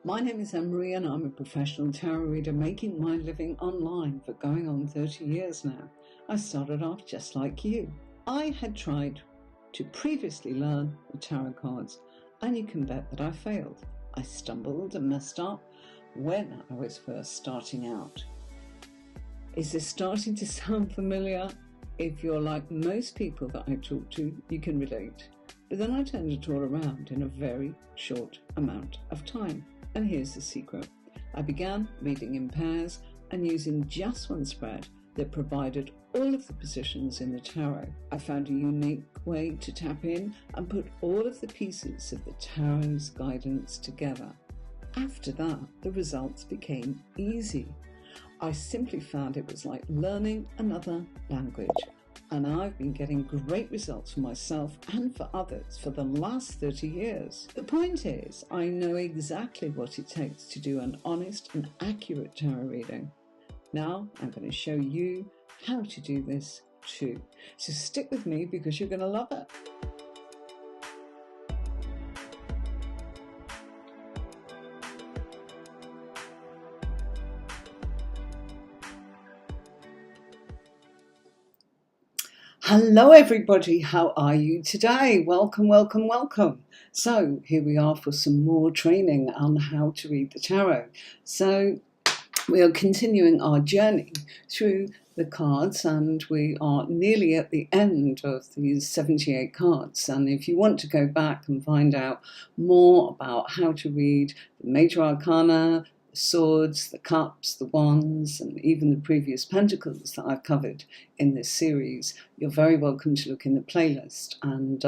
My name is Emery and I'm a professional tarot reader making my living online for going on 30 years now. I started off just like you. I had tried to previously learn the tarot cards and you can bet that I failed. I stumbled and messed up when I was first starting out. Is this starting to sound familiar? If you're like most people that I talk to, you can relate. But then I turned it all around in a very short amount of time. And here's the secret. I began reading in pairs and using just one spread that provided all of the positions in the tarot. I found a unique way to tap in and put all of the pieces of the tarot's guidance together. After that, the results became easy. I simply found it was like learning another language. And I've been getting great results for myself and for others for the last 30 years. The point is, I know exactly what it takes to do an honest and accurate tarot reading. Now I'm going to show you how to do this too. So stick with me because you're going to love it. Hello everybody, how are you today? Welcome, welcome, welcome. So here we are for some more training on how to read the tarot. So we are continuing our journey through the cards and we are nearly at the end of these 78 cards. And if you want to go back and find out more about how to read the major arcana, swords, the cups, the wands, and even the previous pentacles that I've covered in this series, you're very welcome to look in the playlist. And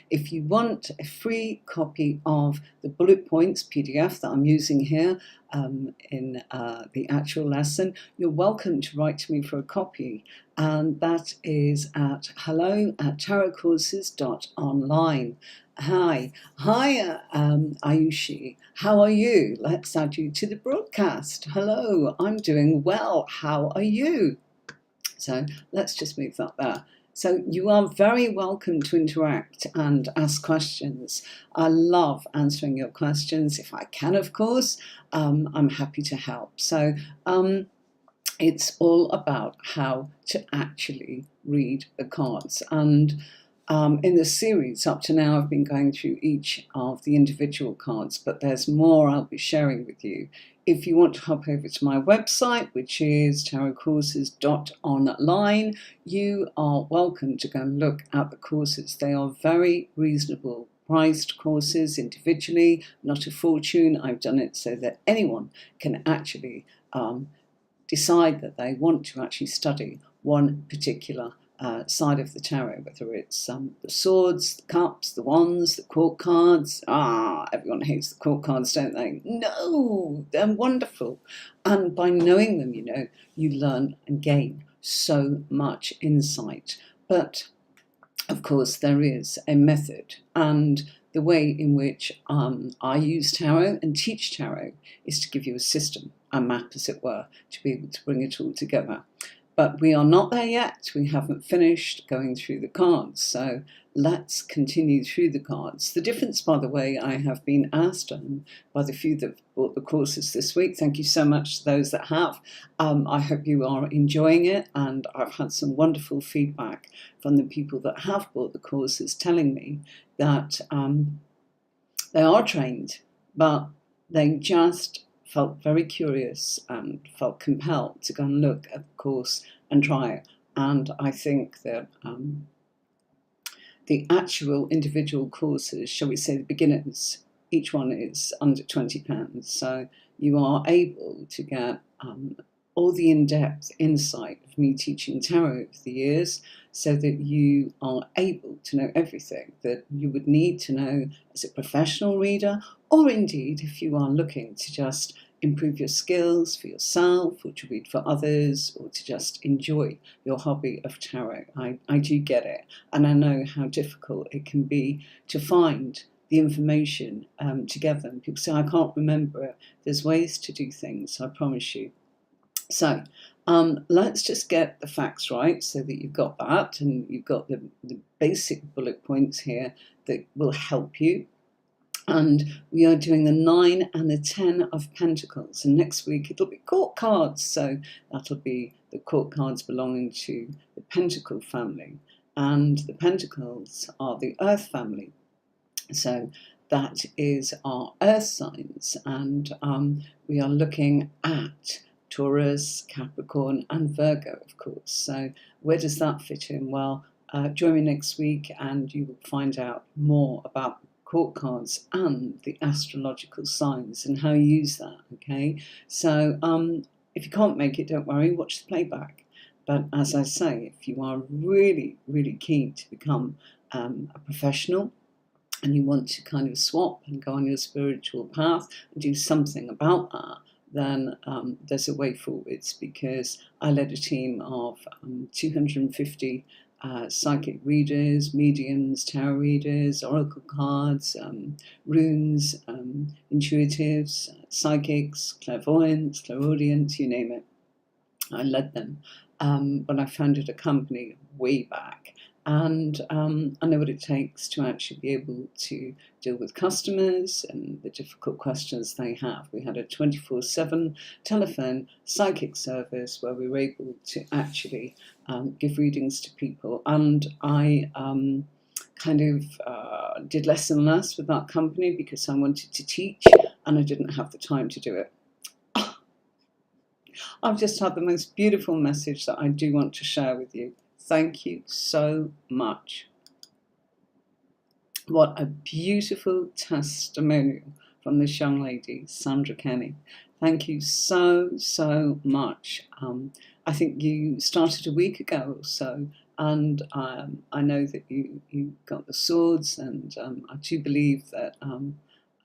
if you want a free copy of the bullet points PDF that I'm using here in the actual lesson, you're welcome to write to me for a copy. And that is at hello@tarotcourses.online. Hi, Ayushi, how are you? Let's add you to the broadcast. Hello, I'm doing well. How are you? So let's just move that there. So you are very welcome to interact and ask questions. I love answering your questions. If I can, of course, I'm happy to help. So it's all about how to actually read the cards. And in the series up to now, I've been going through each of the individual cards, but there's more I'll be sharing with you. If you want to hop over to my website, which is tarotcourses.online, you are welcome to go and look at the courses. They are very reasonable priced courses individually, not a fortune. I've done it so that anyone can actually decide that they want to actually study one particular side of the tarot, whether it's the swords, the cups, the wands, the court cards. Everyone hates the court cards, don't they? No, they're wonderful. And by knowing them, you learn and gain so much insight. But of course, there is a method, and the way in which I use tarot and teach tarot is to give you a system, a map, as it were, to be able to bring it all together. But we are not there yet. We haven't finished going through the cards. So let's continue through the cards. The difference, by the way, I have been asked by the few that bought the courses this week. Thank you so much to those that have. I hope you are enjoying it. And I've had some wonderful feedback from the people that have bought the courses telling me that they are trained, but they just felt very curious and felt compelled to go and look at the course and try it. And I think that the actual individual courses, shall we say the beginners, each one is under £20. So you are able to get all the in-depth insight of me teaching tarot over the years, so that you are able to know everything that you would need to know as a professional reader, or indeed if you are looking to just improve your skills for yourself, or to read for others, or to just enjoy your hobby of tarot. I do get it, and I know how difficult it can be to find the information together. And people say, I can't remember it. There's ways to do things, I promise you. So let's just get the facts right so that you've got that, and you've got the basic bullet points here that will help you. And we are doing the 9 and the 10 of Pentacles. And next week it'll be court cards. So that'll be the court cards belonging to the Pentacle family. And the Pentacles are the Earth family. So that is our Earth signs. And we are looking at Taurus, Capricorn, and Virgo, of course. So where does that fit in? Well, join me next week and you will find out more about court cards and the astrological signs and how you use that, okay? So if you can't make it, don't worry, watch the playback. But as I say, if you are really, really keen to become a professional and you want to kind of swap and go on your spiritual path and do something about that, then there's a way forwards, because I led a team of 250 psychic readers, mediums, tarot readers, oracle cards, runes, intuitives, psychics, clairvoyants, clairaudients, you name it. I led them when I founded a company way back. And I know what it takes to actually be able to deal with customers and the difficult questions they have. We had a 24/7 telephone psychic service where we were able to actually give readings to people. And I kind of did less and less with that company because I wanted to teach and I didn't have the time to do it. I've just had the most beautiful message that I do want to share with you. Thank you so much. What a beautiful testimonial from this young lady, Sandra Kenny. Thank you so, so much. I think you started a week ago or so, and I know that you got the swords, and I do believe that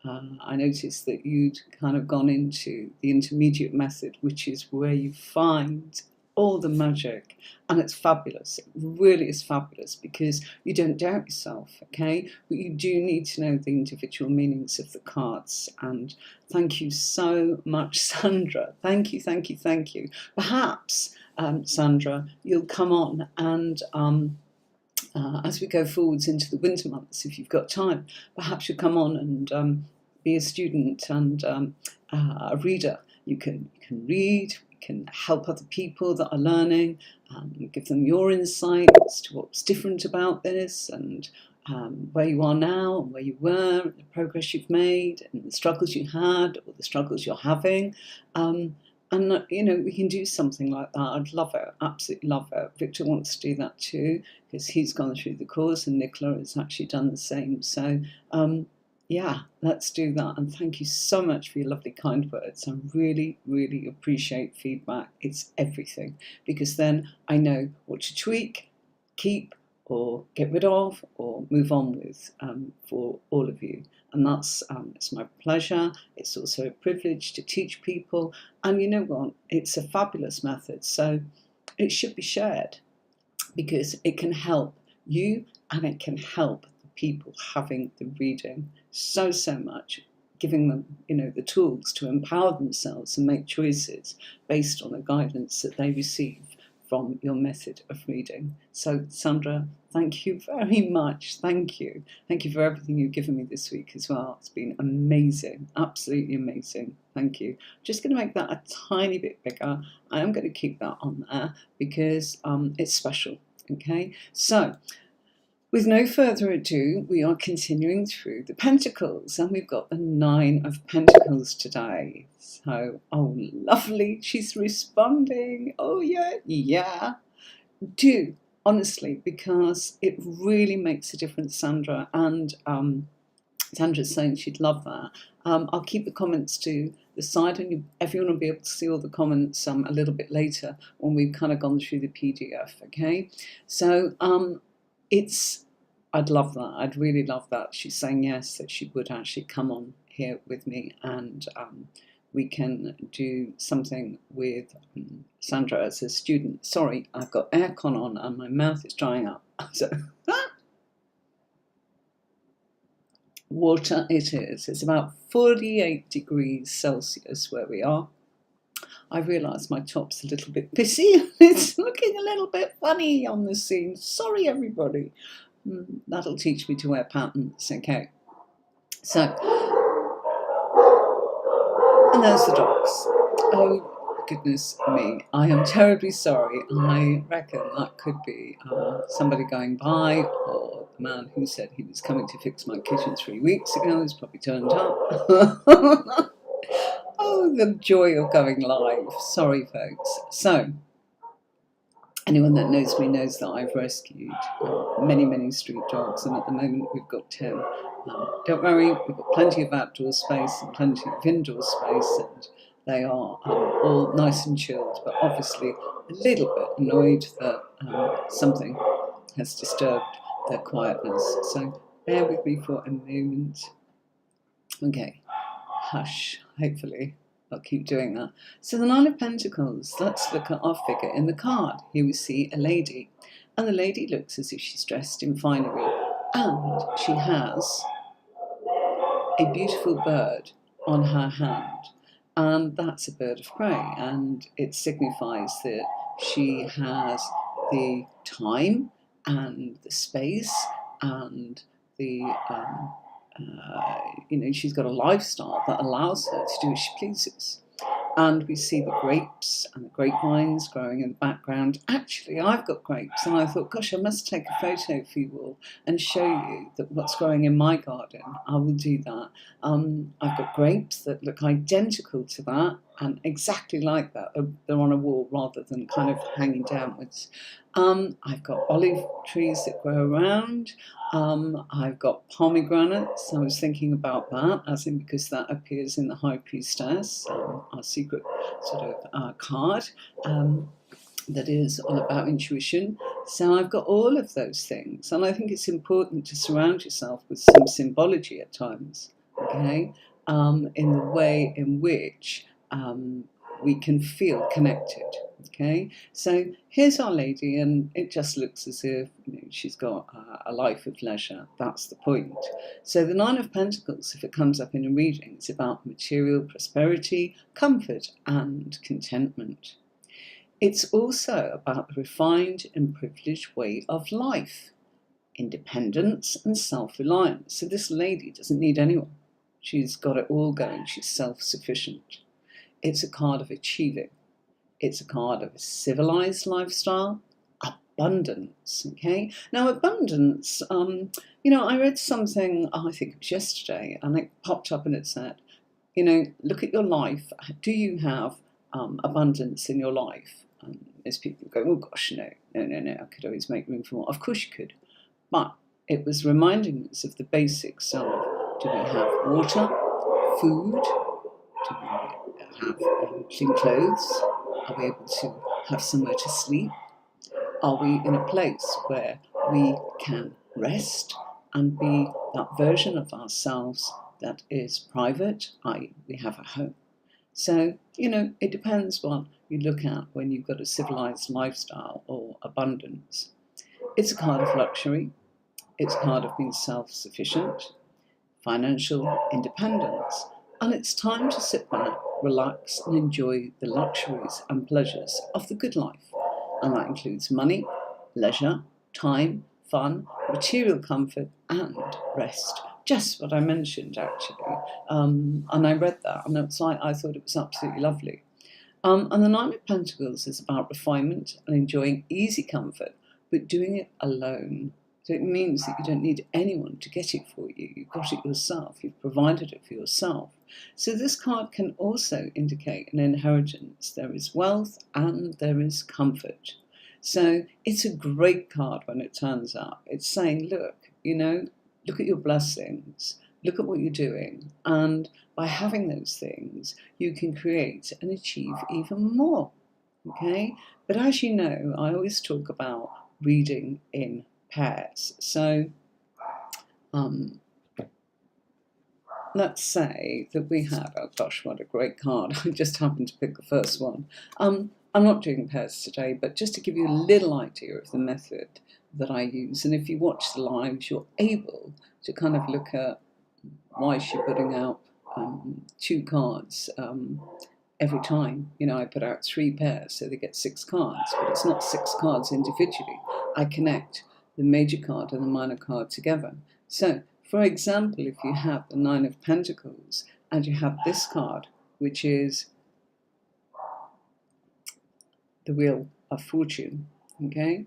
I noticed that you'd kind of gone into the intermediate method, which is where you find all the magic, and it's fabulous. It really is fabulous, because you don't doubt yourself, okay? But you do need to know the individual meanings of the cards. And thank you so much, Sandra. Thank you, thank you, thank you. Perhaps, Sandra, you'll come on and as we go forwards into the winter months, if you've got time, perhaps you'll come on and be a student and a reader. You can read, you can help other people that are learning, give them your insight as to what's different about this, and where you are now and where you were, and the progress you've made, and the struggles you had or the struggles you're having. And you know, we can do something like that. I'd love it, absolutely love it. Victor wants to do that too, because he's gone through the course, and Nicola has actually done the same. So yeah, let's do that. And thank you so much for your lovely kind words. I really, really appreciate feedback. It's everything, because then I know what to tweak, keep, or get rid of, or move on with for all of you. And that's it's my pleasure. It's also a privilege to teach people. And you know what? It's a fabulous method. So it should be shared, because it can help you and it can help the people having the reading so much, giving them, you know, the tools to empower themselves and make choices based on the guidance that they receive from your method of reading. So Sandra, thank you very much. Thank you. Thank you for everything you've given me this week as well. It's been amazing, absolutely amazing. Thank you. Just going to make that a tiny bit bigger. I am going to keep that on there because it's special. Okay, so with no further ado, we are continuing through the Pentacles, and we've got the 9 of Pentacles today. So, oh, lovely, she's responding. Oh, yeah. Do, honestly, because it really makes a difference, Sandra. And Sandra's saying she'd love that. I'll keep the comments to the side, and everyone will be able to see all the comments a little bit later when we've kind of gone through the PDF, okay? So I'd love that. I'd really love that. She's saying yes, that she would actually come on here with me, and we can do something with Sandra as a student. Sorry, I've got aircon on and my mouth is drying up. So water it is. It's about 48 degrees Celsius where we are. I realise my top's a little bit pissy. It's looking a little bit funny on the scene. Sorry, everybody. That'll teach me to wear patterns, okay? So, and there's the dogs. Oh, goodness me, I am terribly sorry. I reckon that could be somebody going by, or the man who said he was coming to fix my kitchen 3 weeks ago has probably turned up. Oh, the joy of going live. Sorry, folks. So, anyone that knows me knows that I've rescued many street dogs, and at the moment we've got 10. Don't worry, we've got plenty of outdoor space and plenty of indoor space, and they are all nice and chilled, but obviously a little bit annoyed that something has disturbed their quietness. So bear with me for a moment. Okay, hush, hopefully. I'll keep doing that. So the Nine of Pentacles, let's look at our figure in the card. Here we see a lady, and the lady looks as if she's dressed in finery, and she has a beautiful bird on her hand, and that's a bird of prey, and it signifies that she has the time and the space and the she's got a lifestyle that allows her to do as she pleases. And we see the grapes and the grapevines growing in the background. Actually, I've got grapes, and I thought, gosh, I must take a photo for you all and show you that what's growing in my garden. I will do that. I've got grapes that look identical to that, and exactly like that. They're on a wall rather than kind of hanging downwards. I've got olive trees that grow around. I've got pomegranates. I was thinking about that, as in because that appears in the High Priestess, our secret sort of card that is all about intuition. So I've got all of those things, and I think it's important to surround yourself with some symbology at times, okay, in the way in which we can feel connected. Okay, so here's our lady, and it just looks as if she's got a life of leisure. That's the point. So the Nine of Pentacles, if it comes up in a reading, it's about material prosperity, comfort, and contentment. It's also about the refined and privileged way of life, independence and self-reliance. So this lady doesn't need anyone. She's got it all going. She's self-sufficient. It's a card of achieving. It's a card of a civilized lifestyle, abundance, okay? Now, abundance, I read something, I think it was yesterday, and it popped up and it said, look at your life. Do you have abundance in your life? There's people go, oh gosh, no, I could always make room for more. Of course you could. But it was reminding us of the basics of, do we have water, food? Do we have clean clothes? Are we able to have somewhere to sleep? Are we in a place where we can rest and be that version of ourselves that is private, i.e. we have a home? So, it depends what you look at when you've got a civilized lifestyle or abundance. It's a card of luxury. It's a card of being self-sufficient, financial independence. And it's time to sit back, relax, and enjoy the luxuries and pleasures of the good life. And that includes money, leisure, time, fun, material comfort, and rest. Just what I mentioned, actually. And I read that, and I thought it was absolutely lovely. And the Nine of Pentacles is about refinement and enjoying easy comfort, but doing it alone. So it means that you don't need anyone to get it for you. You've got it yourself. You've provided it for yourself. So this card can also indicate an inheritance. There is wealth and there is comfort. So it's a great card when it turns up. It's saying, look, look at your blessings. Look at what you're doing. And by having those things, you can create and achieve even more. Okay? But as you know, I always talk about reading in pairs. So let's say that we have, oh gosh, what a great card. I just happened to pick the first one. I'm not doing pairs today, but just to give you a little idea of the method that I use. And if you watch the lives, you're able to kind of look at why is she putting out 2 cards every time. I put out 3 pairs, so they get 6 cards, but it's not 6 cards individually. I connect the major card and the minor card together. So, For example, if you have the Nine of Pentacles and you have this card, which is the Wheel of Fortune, okay,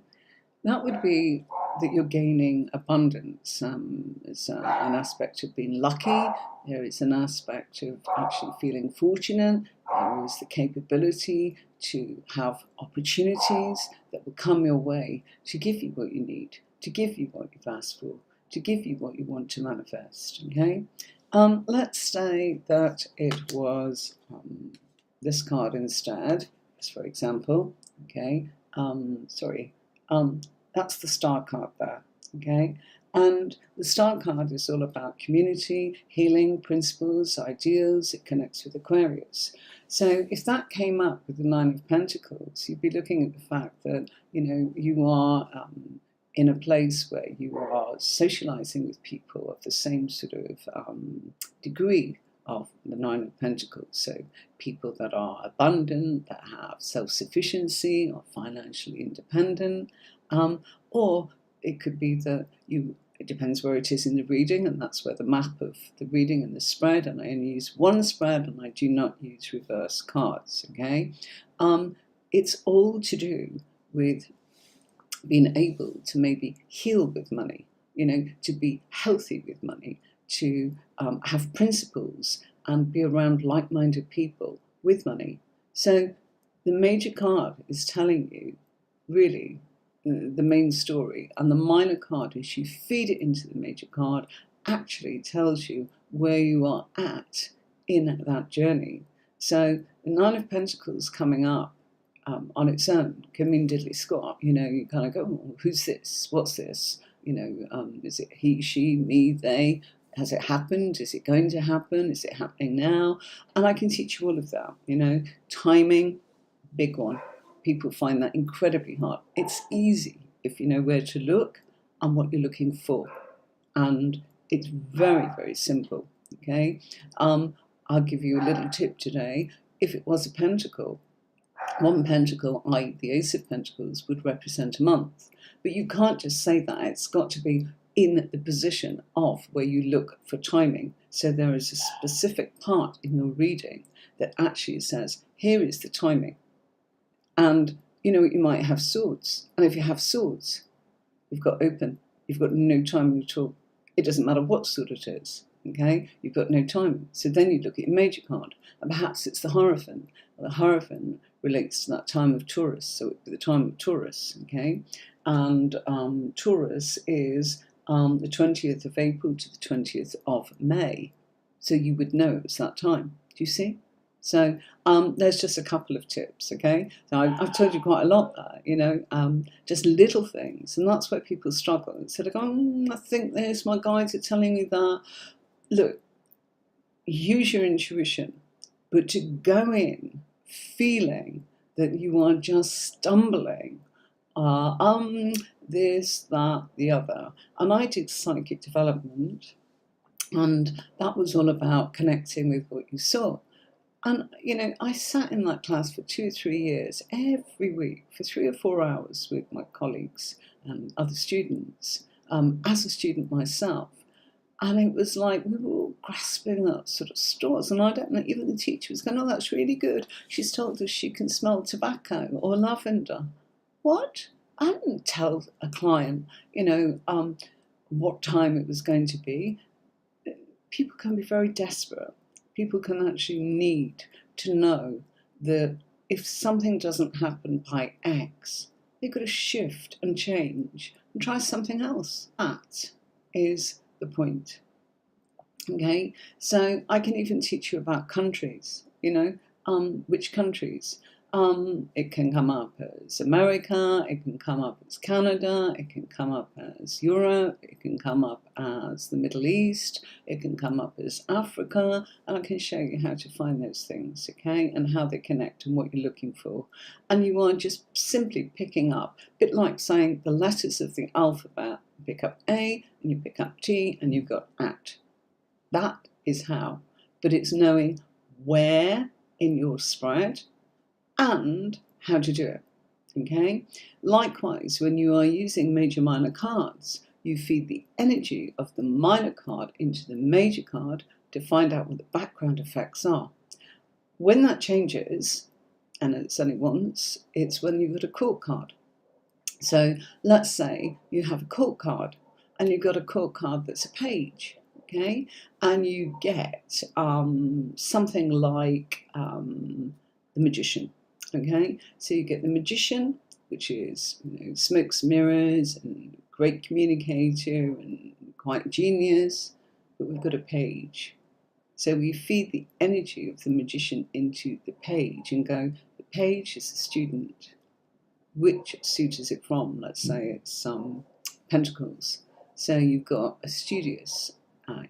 that would be that you're gaining abundance. There's an aspect of being lucky. There is an aspect of actually feeling fortunate. There is the capability to have opportunities that will come your way to give you what you need, to give you what you've asked for, to give you what you want to manifest, okay? Let's say that it was this card instead, just for example, okay? That's the Star card there, okay? And the Star card is all about community, healing, principles, ideals. It connects with Aquarius. So if that came up with the Nine of Pentacles, you'd be looking at the fact that, you know, you are in a place where you are socializing with people of the same sort of degree of the Nine of Pentacles. So people that are abundant, that have self-sufficiency, or financially independent, or it could be that it depends where it is in the reading, and that's where the map of the reading and the spread, and I only use one spread and I do not use reverse cards, okay? It's all to do with being able to maybe heal with money, you know, to be healthy with money, to have principles and be around like-minded people with money. So the major card is telling you really the main story, and the minor card, as you feed it into the major card, actually tells you where you are at in that journey. So the Nine of Pentacles coming up on its own can mean diddly squat. You know, you kind of go, oh, who's this? What's this? You know, is it he, she, me, they? Has it happened? Is it going to happen? Is it happening now? And I can teach you all of that. You know, timing, big one. People find that incredibly hard. It's easy if you know where to look and what you're looking for. And it's very, very simple, okay? I'll give you a little tip today. If it was a pentacle, one pentacle, i.e. the Ace of Pentacles, would represent a month. But you can't just say that. It's got to be in the position of where you look for timing. So there is a specific part in your reading that actually says, here is the timing. And, you know, you might have swords. And if you have swords, you've got open. You've got no timing at all. It doesn't matter what sword it is, okay? You've got no timing. So then you look at your major card. And perhaps it's the Hierophant. Well, the Hierophant relates to that time of Taurus. So it would be the time of Taurus, okay? And Taurus is the 20th of April to the 20th of May. So you would know it was that time. Do you see? So there's just a couple of tips, okay? So I've told you quite a lot there, you know, just little things. And that's where people struggle. Instead of going, I think this, my guides are telling me that. Look, use your intuition, but to go in feeling that you are just stumbling, this, that, the other. And I did psychic development, and that was all about connecting with what you saw. And, you know, I sat in that class for 2 or 3 years, every week, for 3 or 4 hours with my colleagues and other students, as a student myself. And it was like we were all grasping at sort of straws. And I don't know, even the teacher was going, oh, that's really good. She's told us she can smell tobacco or lavender. What? I didn't tell a client, you know, what time it was going to be. People can be very desperate. People can actually need to know that if something doesn't happen by X, they've got to shift and change and try something else. That is the point. Okay, so I can even teach you about countries, you know, which countries. It can come up as America, it can come up as Canada, it can come up as Europe, it can come up as the Middle East, it can come up as Africa, and I can show you how to find those things, okay, and how they connect and what you're looking for. And you are just simply picking up, a bit like saying the letters of the alphabet. You pick up A, and you pick up T, and you've got at. That is how. But it's knowing where in your spread and how to do it, okay? Likewise, when you are using major minor cards, you feed the energy of the minor card into the major card to find out what the background effects are. When that changes, and it's only once, it's when you've got a court card. So let's say you have a court card and you've got a court card that's a page, okay? And you get something like the Magician, okay? So you get the Magician, which is, you know, smokes mirrors and great communicator and quite genius, but we've got a page. So we feed the energy of the Magician into the page and go, the page is the student. Which suit is it from? Let's say it's Pentacles. So you've got a studious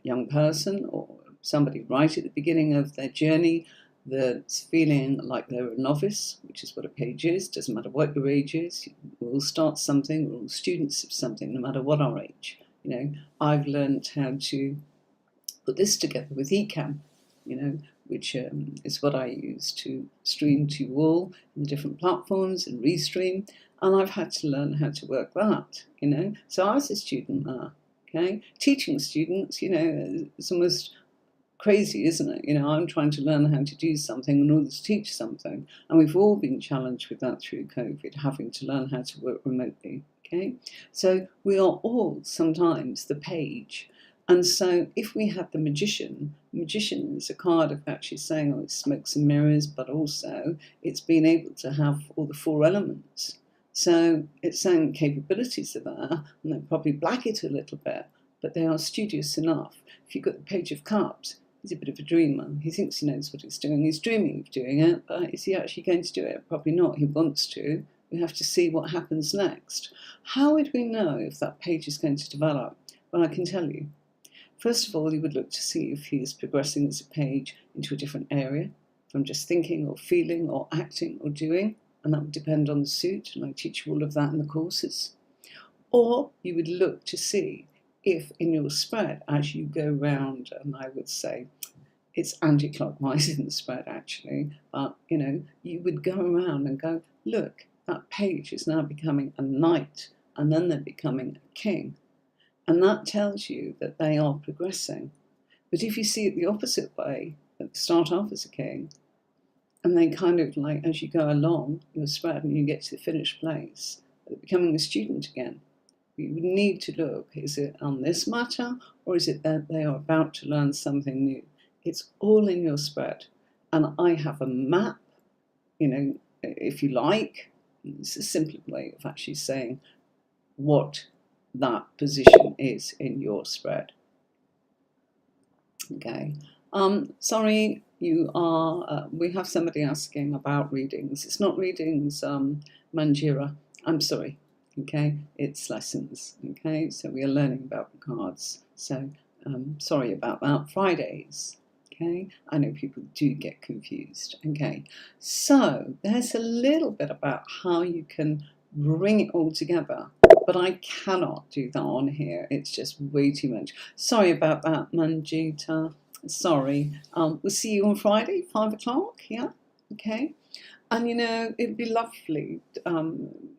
young person or somebody right at the beginning of their journey that's feeling like they're a novice, which is what a page is. Doesn't matter what your age is. We'll all start something. We're all students of something, no matter what our age. You know, I've learned how to put this together with eCam, you know, which is what I use to stream to you all in the different platforms and restream. And I've had to learn how to work that, you know. So I was a student there, okay? Teaching students, you know, it's almost crazy, isn't it? You know, I'm trying to learn how to do something and others teach something. And we've all been challenged with that through COVID, having to learn how to work remotely, okay? So we are all sometimes the page. And so if we have the Magician is a card of actually saying, oh, it's smokes and mirrors, but also it's being able to have all the four elements. So it's saying capabilities are there, and they probably black it a little bit, but they are studious enough. If you've got the Page of Cups, he's a bit of a dreamer. He thinks he knows what he's doing. He's dreaming of doing it, but is he actually going to do it? Probably not. He wants to. We have to see what happens next. How would we know if that page is going to develop? Well, I can tell you. First of all, you would look to see if he is progressing as a page into a different area from just thinking or feeling or acting or doing, and that would depend on the suit, and I teach you all of that in the courses. Or you would look to see if in your spread, as you go round, and I would say it's anti-clockwise in the spread actually, but you know, you would go around and go, look, that page is now becoming a knight, and then they're becoming a king. And that tells you that they are progressing. But if you see it the opposite way, that they start off as a king, and then kind of like as you go along your spread and you get to the finished place, they're becoming a student again. You would need to look, is it on this matter, or is it that they are about to learn something new? It's all in your spread. And I have a map, you know, if you like. It's a simple way of actually saying what that position is in your spread. Okay. Sorry, you are. We have somebody asking about readings. It's not readings, Manjira. I'm sorry. Okay, it's lessons. Okay, so we are learning about the cards. So sorry about that. Fridays. Okay, I know people do get confused. Okay, so there's a little bit about how you can bring it all together. But I cannot do that on here. It's just way too much. Sorry about that, Manjita. Sorry. We'll see you on Friday, 5 o'clock. Yeah? Okay. And, you know, it'd be lovely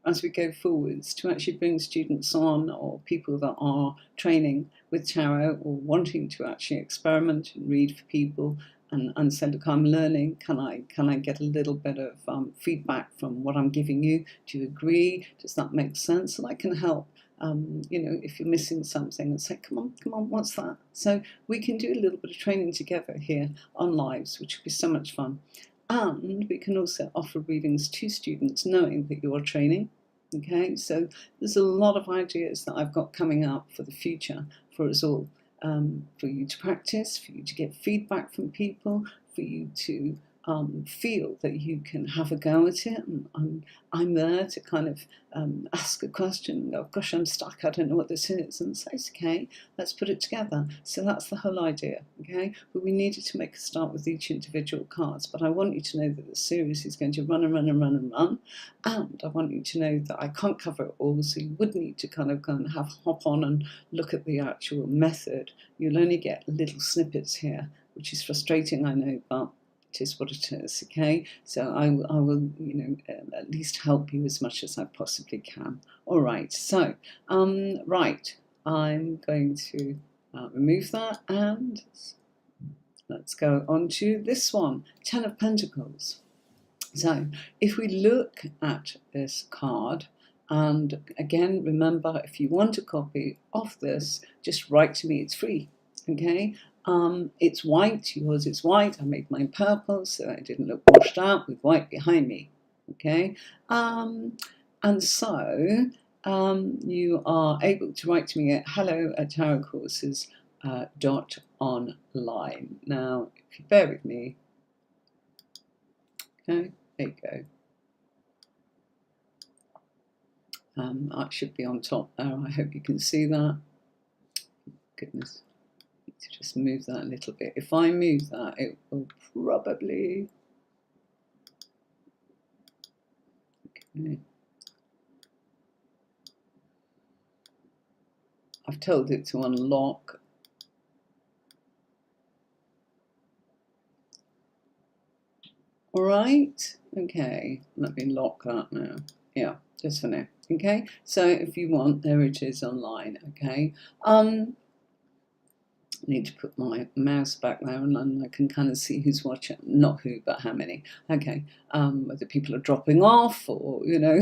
as we go forwards to actually bring students on or people that are training with tarot or wanting to actually experiment and read for people and say, look, I'm learning. Can I get a little bit of feedback from what I'm giving you? Do you agree? Does that make sense? And I can help. You know, if you're missing something, and say, come on, what's that? So we can do a little bit of training together here on Lives, which would be so much fun. And we can also offer readings to students knowing that you are training. Okay, so there's a lot of ideas that I've got coming up for the future for us all. For you to practice, for you to get feedback from people, for you to feel that you can have a go at it. And I'm there to kind of ask a question and go, gosh, I'm stuck, I don't know what this is. And say, it's okay, let's put it together. So that's the whole idea, okay? But we needed to make a start with each individual cards. But I want you to know that the series is going to run and run and run and run. And I want you to know that I can't cover it all, so you would need to kind of go and hop on and look at the actual method. You'll only get little snippets here, which is frustrating, I know, but it is what it is, okay? So I will, you know, at least help you as much as I possibly can. All right, so, right, I'm going to remove that, and let's go on to this one, 10 of Pentacles. So if we look at this card, and again, remember, if you want a copy of this, just write to me, it's free, okay? It's white, yours is white, I made mine purple so it didn't look washed out with white behind me, okay? And so you are able to write to me at hello@tarotcourses.online. Now, if you bear with me, okay, there you go. That should be on top there. I hope you can see that. Goodness, I need to just move that a little bit. If I move that, it will probably... Okay. I've told it to unlock. All right, okay, let me lock that now. Yeah, just for now. Okay, so if you want, there it is online. Okay, I need to put my mouse back there, and then I can kind of see who's watching. Not who, but how many. Okay, whether people are dropping off or, you know,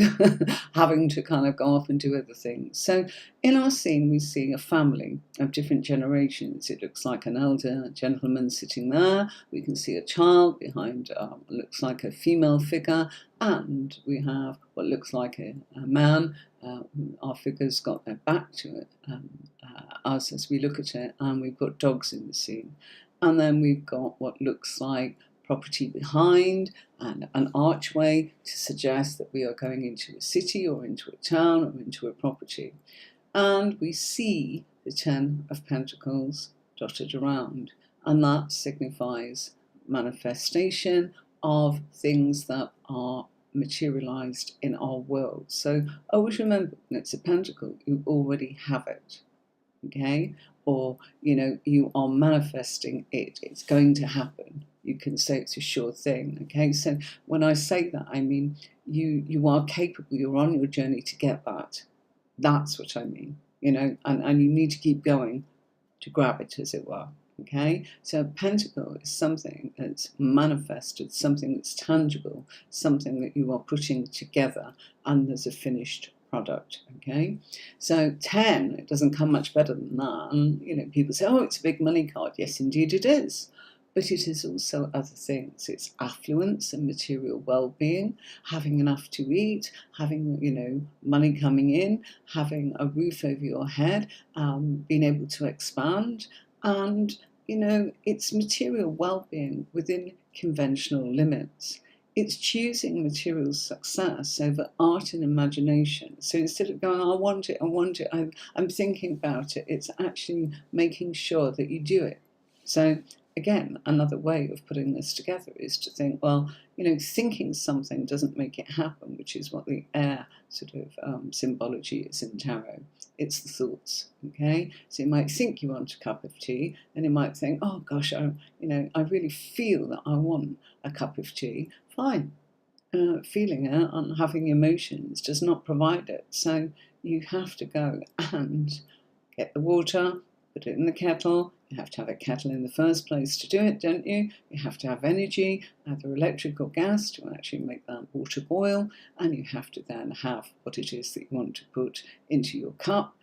having to kind of go off and do other things. So in our scene, we see a family of different generations. It looks like an elder gentleman sitting there. We can see a child behind, looks like a female figure, and we have what looks like a man. Our figure's got their back to it, us as we look at it, and we've got dogs in the scene. And then we've got what looks like property behind and an archway to suggest that we are going into a city or into a town or into a property. And we see the 10 of Pentacles dotted around, and that signifies manifestation of things that are materialized in our world. So always remember, when it's a pentacle, you already have it, okay? Or, you know, you are manifesting it. It's going to happen. You can say it's a sure thing, okay? So when I say that, I mean you are capable. You're on your journey to get that. That's what I mean, you know, and you need to keep going to grab it, as it were. Okay, so a pentacle is something that's manifested, something that's tangible, something that you are putting together, and there's a finished product. Okay, so 10, it doesn't come much better than that. And, you know, people say, oh, it's a big money card. Yes, indeed it is. But it is also other things. It's affluence and material well-being, having enough to eat, having, you know, money coming in, having a roof over your head, being able to expand, and, you know, it's material well-being within conventional limits. It's choosing material success over art and imagination. So instead of going, I want it, I'm thinking about it, it's actually making sure that you do it. So again, another way of putting this together is to think, well, you know, thinking something doesn't make it happen, which is what the air sort of symbology is in tarot. It's the thoughts, okay? So you might think you want a cup of tea, and you might think, oh gosh, I really feel that I want a cup of tea. Fine. Feeling it and having emotions does not provide it. So you have to go and get the water, put it in the kettle. You have to have a kettle in the first place to do it, don't you? You have to have energy, either electric or gas, to actually make that water boil. And you have to then have what it is that you want to put into your cup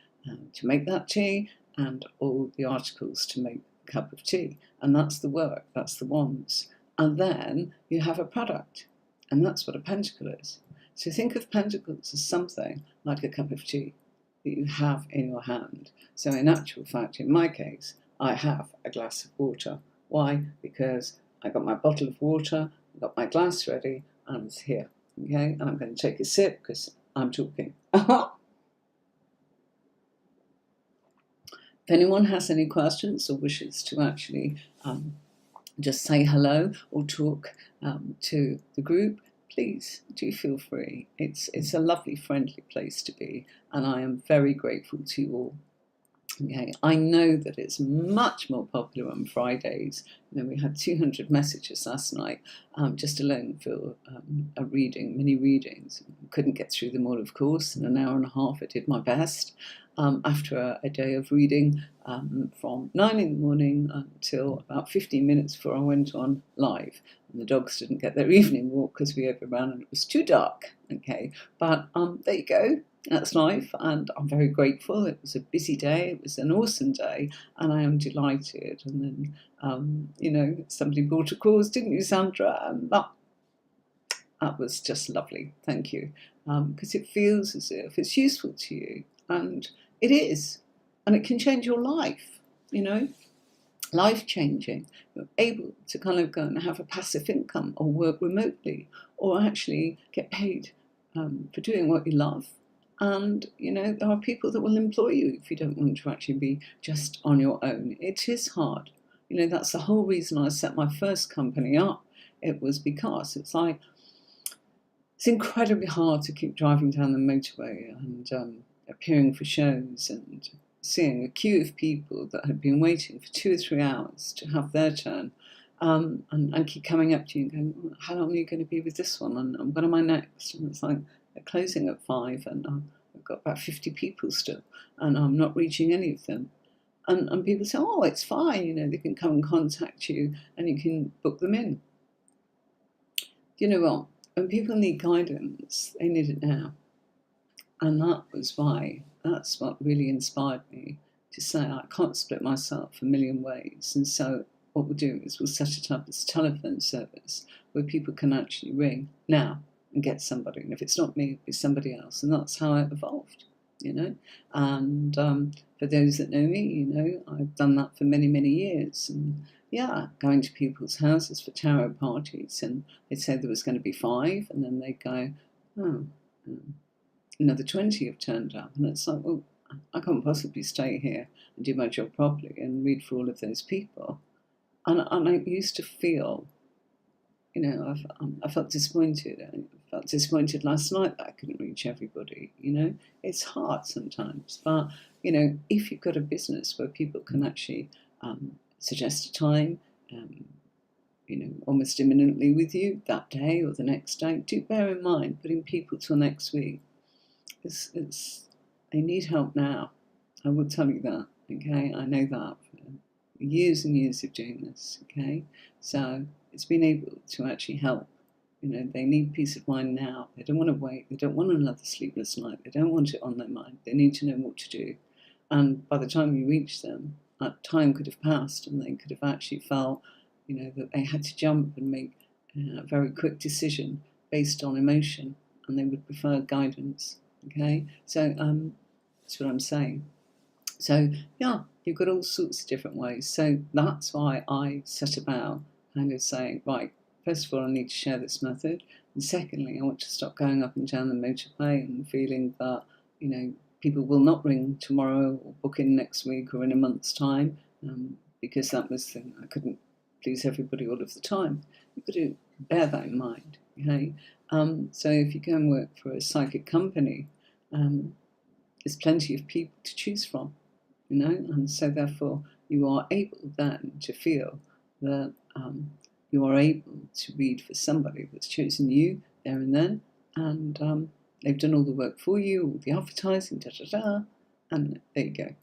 to make that tea, and all the articles to make a cup of tea. And that's the work, that's the wands. And then you have a product. And that's what a pentacle is. So think of pentacles as something like a cup of tea that you have in your hand. So in actual fact, in my case, I have a glass of water. Why? Because I got my bottle of water, I got my glass ready, and it's here. Okay, and I'm going to take a sip because I'm talking. If anyone has any questions or wishes to actually just say hello or talk to the group, please do feel free. It's a lovely, friendly place to be, and I am very grateful to you all. Okay, I know that it's much more popular on Fridays. You know, we had 200 messages last night, just alone for a reading, mini readings. Couldn't get through them all, of course. In an hour and a half, I did my best. After a day of reading from 9 in the morning until about 15 minutes before I went on live. And the dogs didn't get their evening walk because we overran and it was too dark. Okay, but there you go. That's life, and I'm very grateful. It was a busy day. It was an awesome day, and I am delighted. And then, you know, somebody brought a cause, didn't you, Sandra? And that was just lovely. Thank you, because it feels as if it's useful to you, and it is, and it can change your life. You know, life changing. You're able to kind of go and have a passive income, or work remotely, or actually get paid for doing what you love. And, you know, there are people that will employ you if you don't want to actually be just on your own. It is hard. You know, that's the whole reason I set my first company up. It was because it's like, it's incredibly hard to keep driving down the motorway and appearing for shows and seeing a queue of people that had been waiting for 2 or 3 hours to have their turn. And keep coming up to you and going, how long are you going to be with this one? And when am I next? And it's like, they're closing at 5 and I've got about 50 people still and I'm not reaching any of them. And people say, oh, it's fine, you know, they can come and contact you and you can book them in. You know what? When people need guidance, they need it now. And that's what really inspired me to say, I can't split myself a million ways. And so what we'll do is we'll set it up as a telephone service where people can actually ring now and get somebody. And if it's not me, it'll be somebody else. And that's how it evolved, you know. And for those that know me, you know, I've done that for many, many years. And yeah, going to people's houses for tarot parties. And they'd say there was going to be 5. And then they'd go, oh, another 20 have turned up. And it's like, well, I can't possibly stay here and do my job properly and read for all of those people. And I used to feel, you know, I felt disappointed. I felt disappointed last night that I couldn't reach everybody, you know. It's hard sometimes. But, you know, if you've got a business where people can actually suggest a time, you know, almost imminently with you that day or the next day, do bear in mind putting people till next week. They need help now. I will tell you that, okay? I know that for years and years of doing this, okay? So it's been able to actually help. You know, they need peace of mind now. They don't want to wait. They don't want another sleepless night. They don't want it on their mind. They need to know what to do. And by the time you reach them, that time could have passed and they could have actually felt, you know, that they had to jump and make a very quick decision based on emotion, and they would prefer guidance, okay? So that's what I'm saying. So, yeah, you've got all sorts of different ways. So that's why I set about kind of saying, right, first of all, I need to share this method. And secondly, I want to stop going up and down the motorway and feeling that, you know, people will not ring tomorrow or book in next week or in a month's time, because that was the thing. I couldn't please everybody all of the time. You've got to bear that in mind, okay? So if you go and work for a psychic company, there's plenty of people to choose from, you know, and so therefore you are able then to feel that you are able to read for somebody that's chosen you there and then, and they've done all the work for you, all the advertising, and there you go.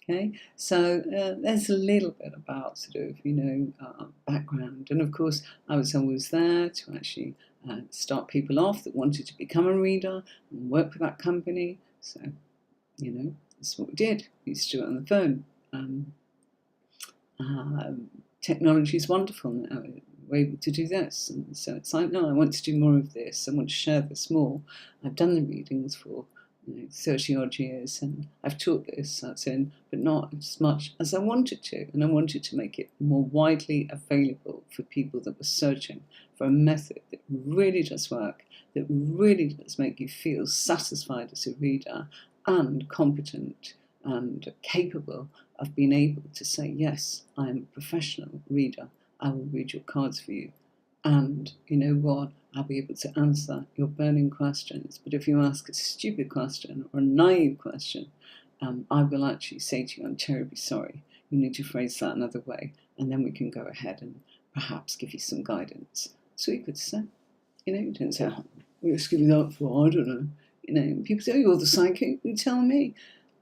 Okay, so there's a little bit about sort of, you know, background, and of course I was always there to actually start people off that wanted to become a reader and work for that company. So, you know, that's what we did. We used to do it on the phone. Technology is wonderful now. We're able to do this, and so it's like, no, I want to do more of this. I want to share this more. I've done the readings for 30 odd years, and I've taught this, that's in, but not as much as I wanted to, and I wanted to make it more widely available for people that were searching for a method that really does work, that really does make you feel satisfied as a reader and competent and capable of being able to say, yes, I am a professional reader, I will read your cards for you, and you know what, I'll be able to answer your burning questions. But if you ask a stupid question or a naive question, I will actually say to you, I'm terribly sorry, you need to phrase that another way, and then we can go ahead and perhaps give you some guidance. So you could say, you know, you don't say, oh, Let's give you that for, I don't know. You know, people say, oh, you're the psychic, you tell me.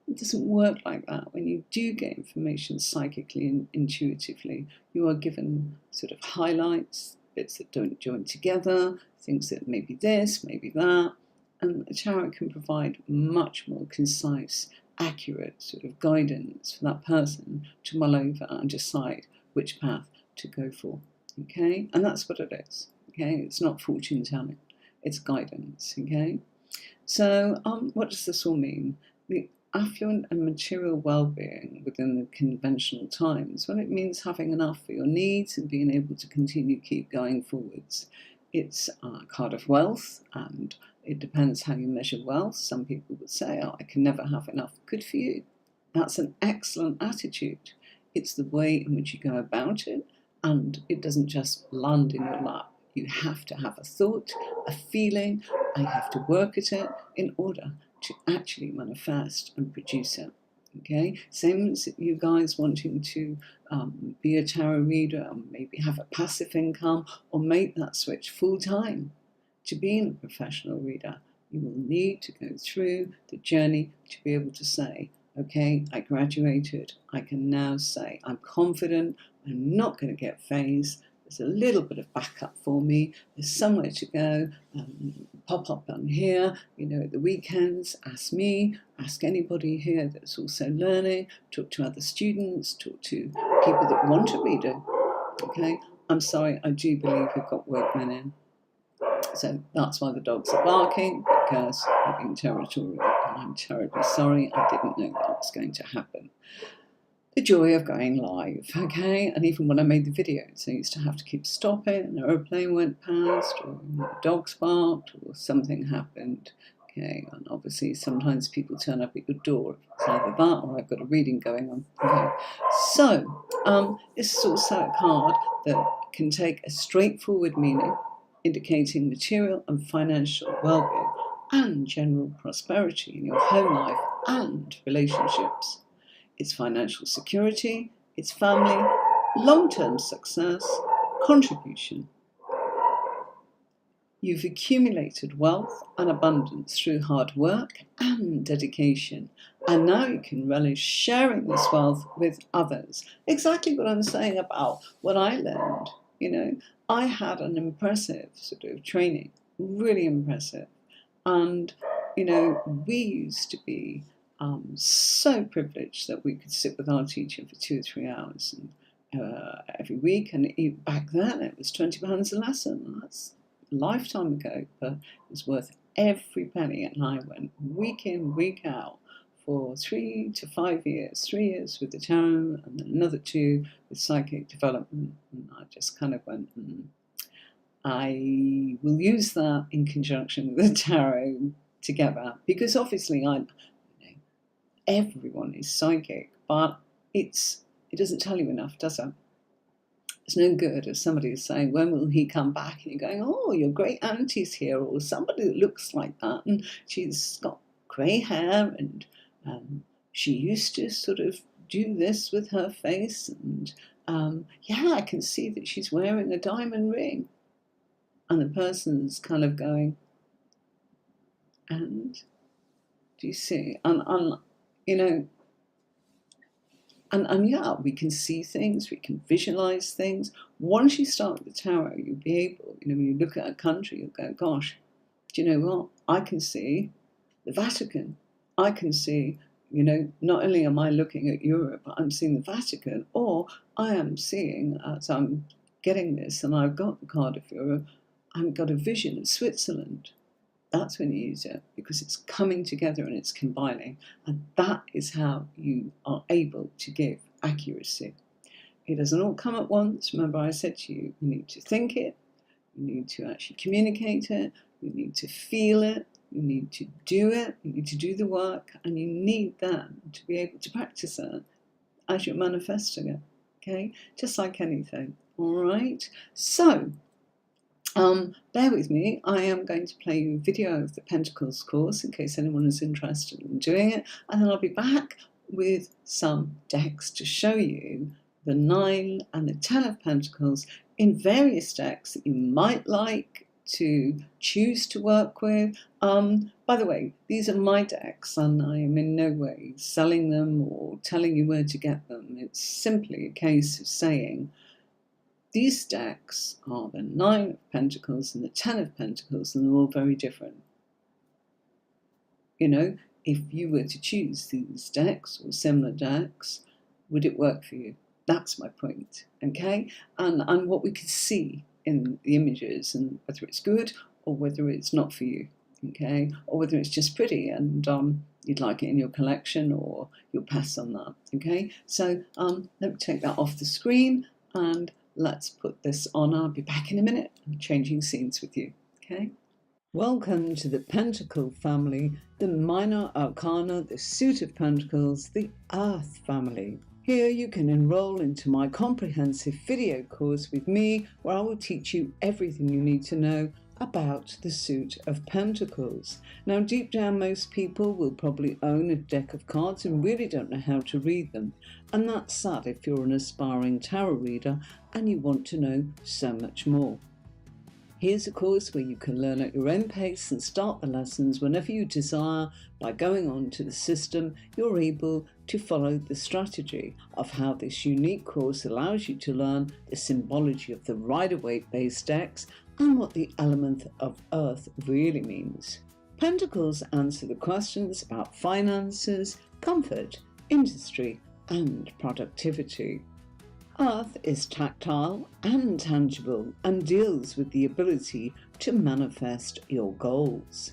It doesn't work like that. When you do get information psychically and intuitively, you are given sort of highlights, bits that don't join together, things that maybe this, maybe that. And a tarot can provide much more concise, accurate sort of guidance for that person to mull over and decide which path to go for. Okay? And that's what it is. Okay? It's not fortune telling. It's guidance. Okay? So what does this all mean? The affluent and material well-being within the conventional times, well, it means having enough for your needs and being able to continue to keep going forwards. It's a card of wealth, and it depends how you measure wealth. Some people would say, oh, I can never have enough. Good for you. That's an excellent attitude. It's the way in which you go about it, and it doesn't just land in your lap. You have to have a thought, a feeling, and you have to work at it in order to actually manifest and produce it. Okay, same as you guys wanting to be a tarot reader and maybe have a passive income or make that switch full time to being a professional reader. You will need to go through the journey to be able to say, okay, I graduated. I can now say I'm confident. I'm not going to get phased. There's a little bit of backup for me. There's somewhere to go. Pop up on here, you know, at the weekends. Ask me, ask anybody here that's also learning. Talk to other students. Talk to people that want to read it. Okay, I'm sorry, I do believe we've got workmen in. So that's why the dogs are barking, because they're being territorial. And I'm terribly sorry. I didn't know that was going to happen. The joy of going live, okay? And even when I made the videos, I used to have to keep stopping, an aeroplane went past, or the dogs barked, or something happened, okay? And obviously sometimes people turn up at your door. It's either that or I've got a reading going on. Okay. So this is also a card that can take a straightforward meaning, indicating material and financial well-being and general prosperity in your home life and relationships. It's financial security, it's family, long-term success, contribution. You've accumulated wealth and abundance through hard work and dedication, and now you can relish sharing this wealth with others. Exactly what I'm saying about what I learned. You know, I had an impressive sort of training, really impressive. And, you know, we used to be so privileged that we could sit with our teacher for 2 or 3 hours every week. And back then it was £20 a lesson. That's a lifetime ago, but it was worth every penny. And I went week in, week out for 3 to 5 years. 3 years with the tarot and then another 2 with psychic development. And I just kind of went, I will use that in conjunction with the tarot together, because obviously everyone is psychic, but it doesn't tell you enough, does it? It's no good if somebody is saying, when will he come back? And you're going, oh, your great auntie's here, or somebody that looks like that, and she's got grey hair, and she used to sort of do this with her face, and yeah, I can see that she's wearing a diamond ring. And the person's kind of going, and do you see? And you know, and yeah, we can see things, we can visualize things. Once you start with the tarot, you'll be able, you know, when you look at a country, you'll go, gosh, do you know what? I can see the Vatican. I can see, you know, not only am I looking at Europe, but I'm seeing the Vatican, or I am seeing, as I'm getting this, and I've got the card of Europe, I've got a vision of Switzerland. That's when you use it, because it's coming together and it's combining. And that is how you are able to give accuracy. It doesn't all come at once. Remember, I said to you, you need to think it, you need to actually communicate it, you need to feel it, you need to do it, you need to do the work, and you need that to be able to practice it as you're manifesting it. Okay? Just like anything. All right? So, bear with me. I am going to play you a video of the Pentacles course in case anyone is interested in doing it, and then I'll be back with some decks to show you the 9 and the 10 of Pentacles in various decks that you might like to choose to work with. By the way, these are my decks, and I am in no way selling them or telling you where to get them. It's simply a case of saying these decks are the 9 of Pentacles and the 10 of Pentacles, and they're all very different. You know, if you were to choose these decks or similar decks, would it work for you? That's my point, okay? And what we can see in the images, and whether it's good or whether it's not for you, okay? Or whether it's just pretty and you'd like it in your collection, or you'll pass on that, okay? So let me take that off the screen and let's put this on. I'll be back in a minute. I'm changing scenes with you, okay? Welcome to the Pentacle family, the Minor Arcana, the Suit of Pentacles, the Earth family. Here you can enroll into my comprehensive video course with me, where I will teach you everything you need to know about the Suit of Pentacles. Now, deep down, most people will probably own a deck of cards and really don't know how to read them. And that's sad if you're an aspiring tarot reader and you want to know so much more. Here's a course where you can learn at your own pace and start the lessons whenever you desire. By going on to the system, you're able to follow the strategy of how this unique course allows you to learn the symbology of the Rider-Waite based decks and what the element of Earth really means. Pentacles answer the questions about finances, comfort, industry, and productivity. Earth is tactile and tangible and deals with the ability to manifest your goals.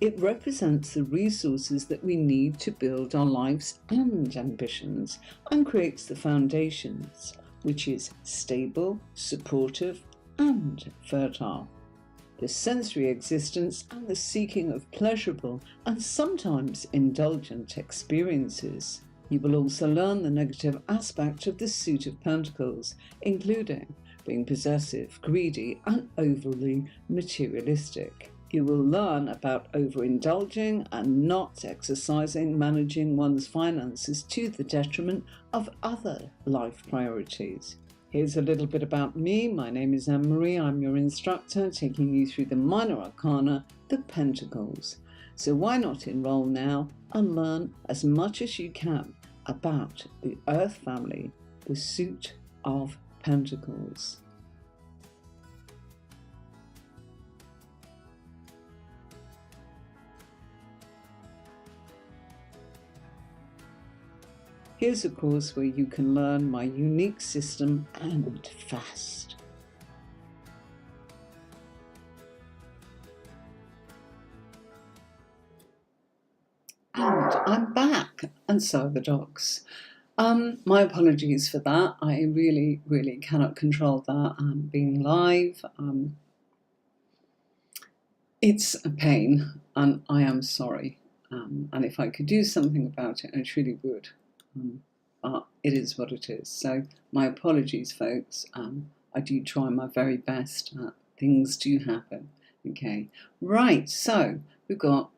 It represents the resources that we need to build our lives and ambitions, and creates the foundations, which is stable, supportive, and fertile. The sensory existence and the seeking of pleasurable and sometimes indulgent experiences. You will also learn the negative aspect of the Suit of Pentacles, including being possessive, greedy, and overly materialistic. You will learn about overindulging and not exercising, managing one's finances to the detriment of other life priorities. Here's a little bit about me. My name is Anne-Marie. I'm your instructor, taking you through the Minor Arcana, the Pentacles. So why not enroll now and learn as much as you can about the Earth family, the Suit of Pentacles. Here's a course where you can learn my unique system and fast. And I'm back, and so are the dogs. My apologies for that. I really cannot control that. Being live, it's a pain, and I am sorry. And if I could do something about it, I truly would. But it is what it is. So my apologies, folks. I do try my very best. Things do happen. Okay, right. So we've got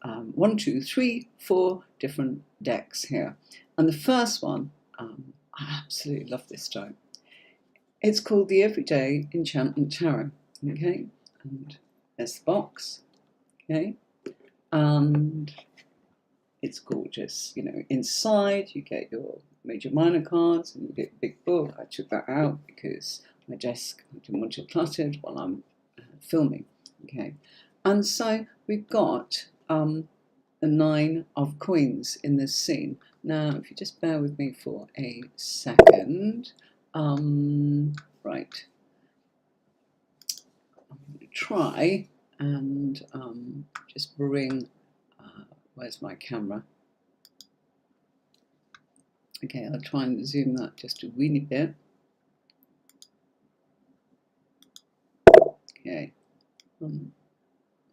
1, 2, 3, 4 different decks here. And the first one, I absolutely love this deck. It's called the Everyday Enchantment Tarot, okay? And there's the box, okay? And it's gorgeous. You know, inside you get your major minor cards and you get a big book. I took that out because my desk, I didn't want it cluttered while I'm filming, okay? And so we've got the 9 of coins in this scene. Now, if you just bear with me for a second, right, I'm going to try and just bring, where's my camera? Okay, I'll try and zoom that just a weeny bit. Okay,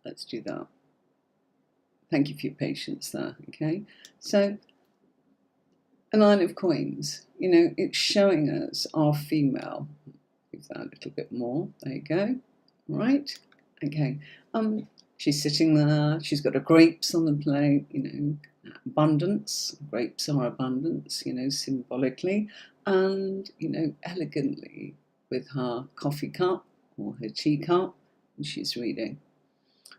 let's do that. Thank you for your patience there, okay? So, a 9 of coins, you know, it's showing us our female. Move that a little bit more. There you go. Right? Okay. She's sitting there. She's got her grapes on the plate, you know, abundance. Grapes are abundance, you know, symbolically. And, you know, elegantly with her coffee cup or her teacup, and she's reading,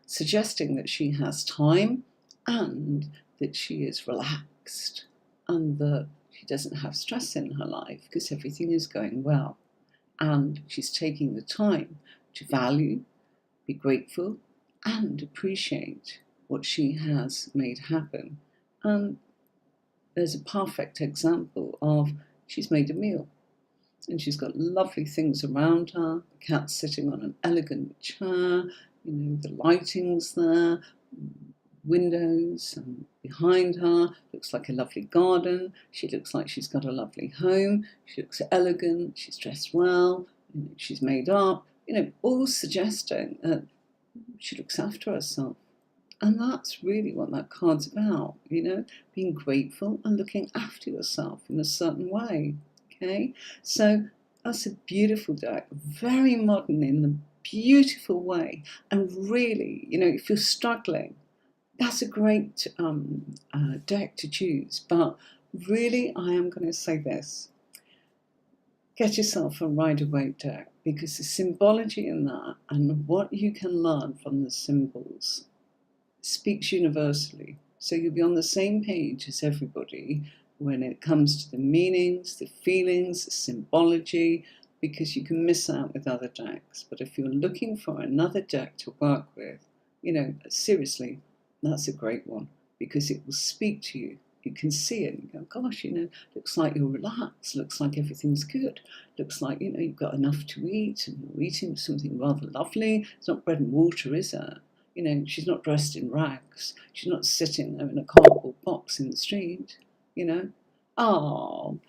suggesting that she has time and that she is relaxed and that she doesn't have stress in her life because everything is going well. And she's taking the time to value, be grateful, and appreciate what she has made happen. And there's a perfect example of she's made a meal and she's got lovely things around her. The cat's sitting on an elegant chair, the lighting's there, windows and behind her, looks like a lovely garden. She looks like she's got a lovely home. She looks elegant, she's dressed well, she's made up, all suggesting that she looks after herself. And that's really what that card's about, being grateful and looking after yourself in a certain way, okay? So that's a beautiful deck, very modern in the beautiful way. And really, if you're struggling, that's a great deck to choose. But really, I am going to say this. Get yourself a Waite Deck, because the symbology in that and what you can learn from the symbols speaks universally. So you'll be on the same page as everybody when it comes to the meanings, the feelings, the symbology, because you can miss out with other decks. But if you're looking for another deck to work with, seriously, that's a great one, because it will speak to you. You can see it and you go, gosh, looks like you're relaxed, looks like everything's good, looks like, you've got enough to eat and you're eating something rather lovely. It's not bread and water, is it? She's not dressed in rags. She's not sitting there in a cardboard box in the street, Oh,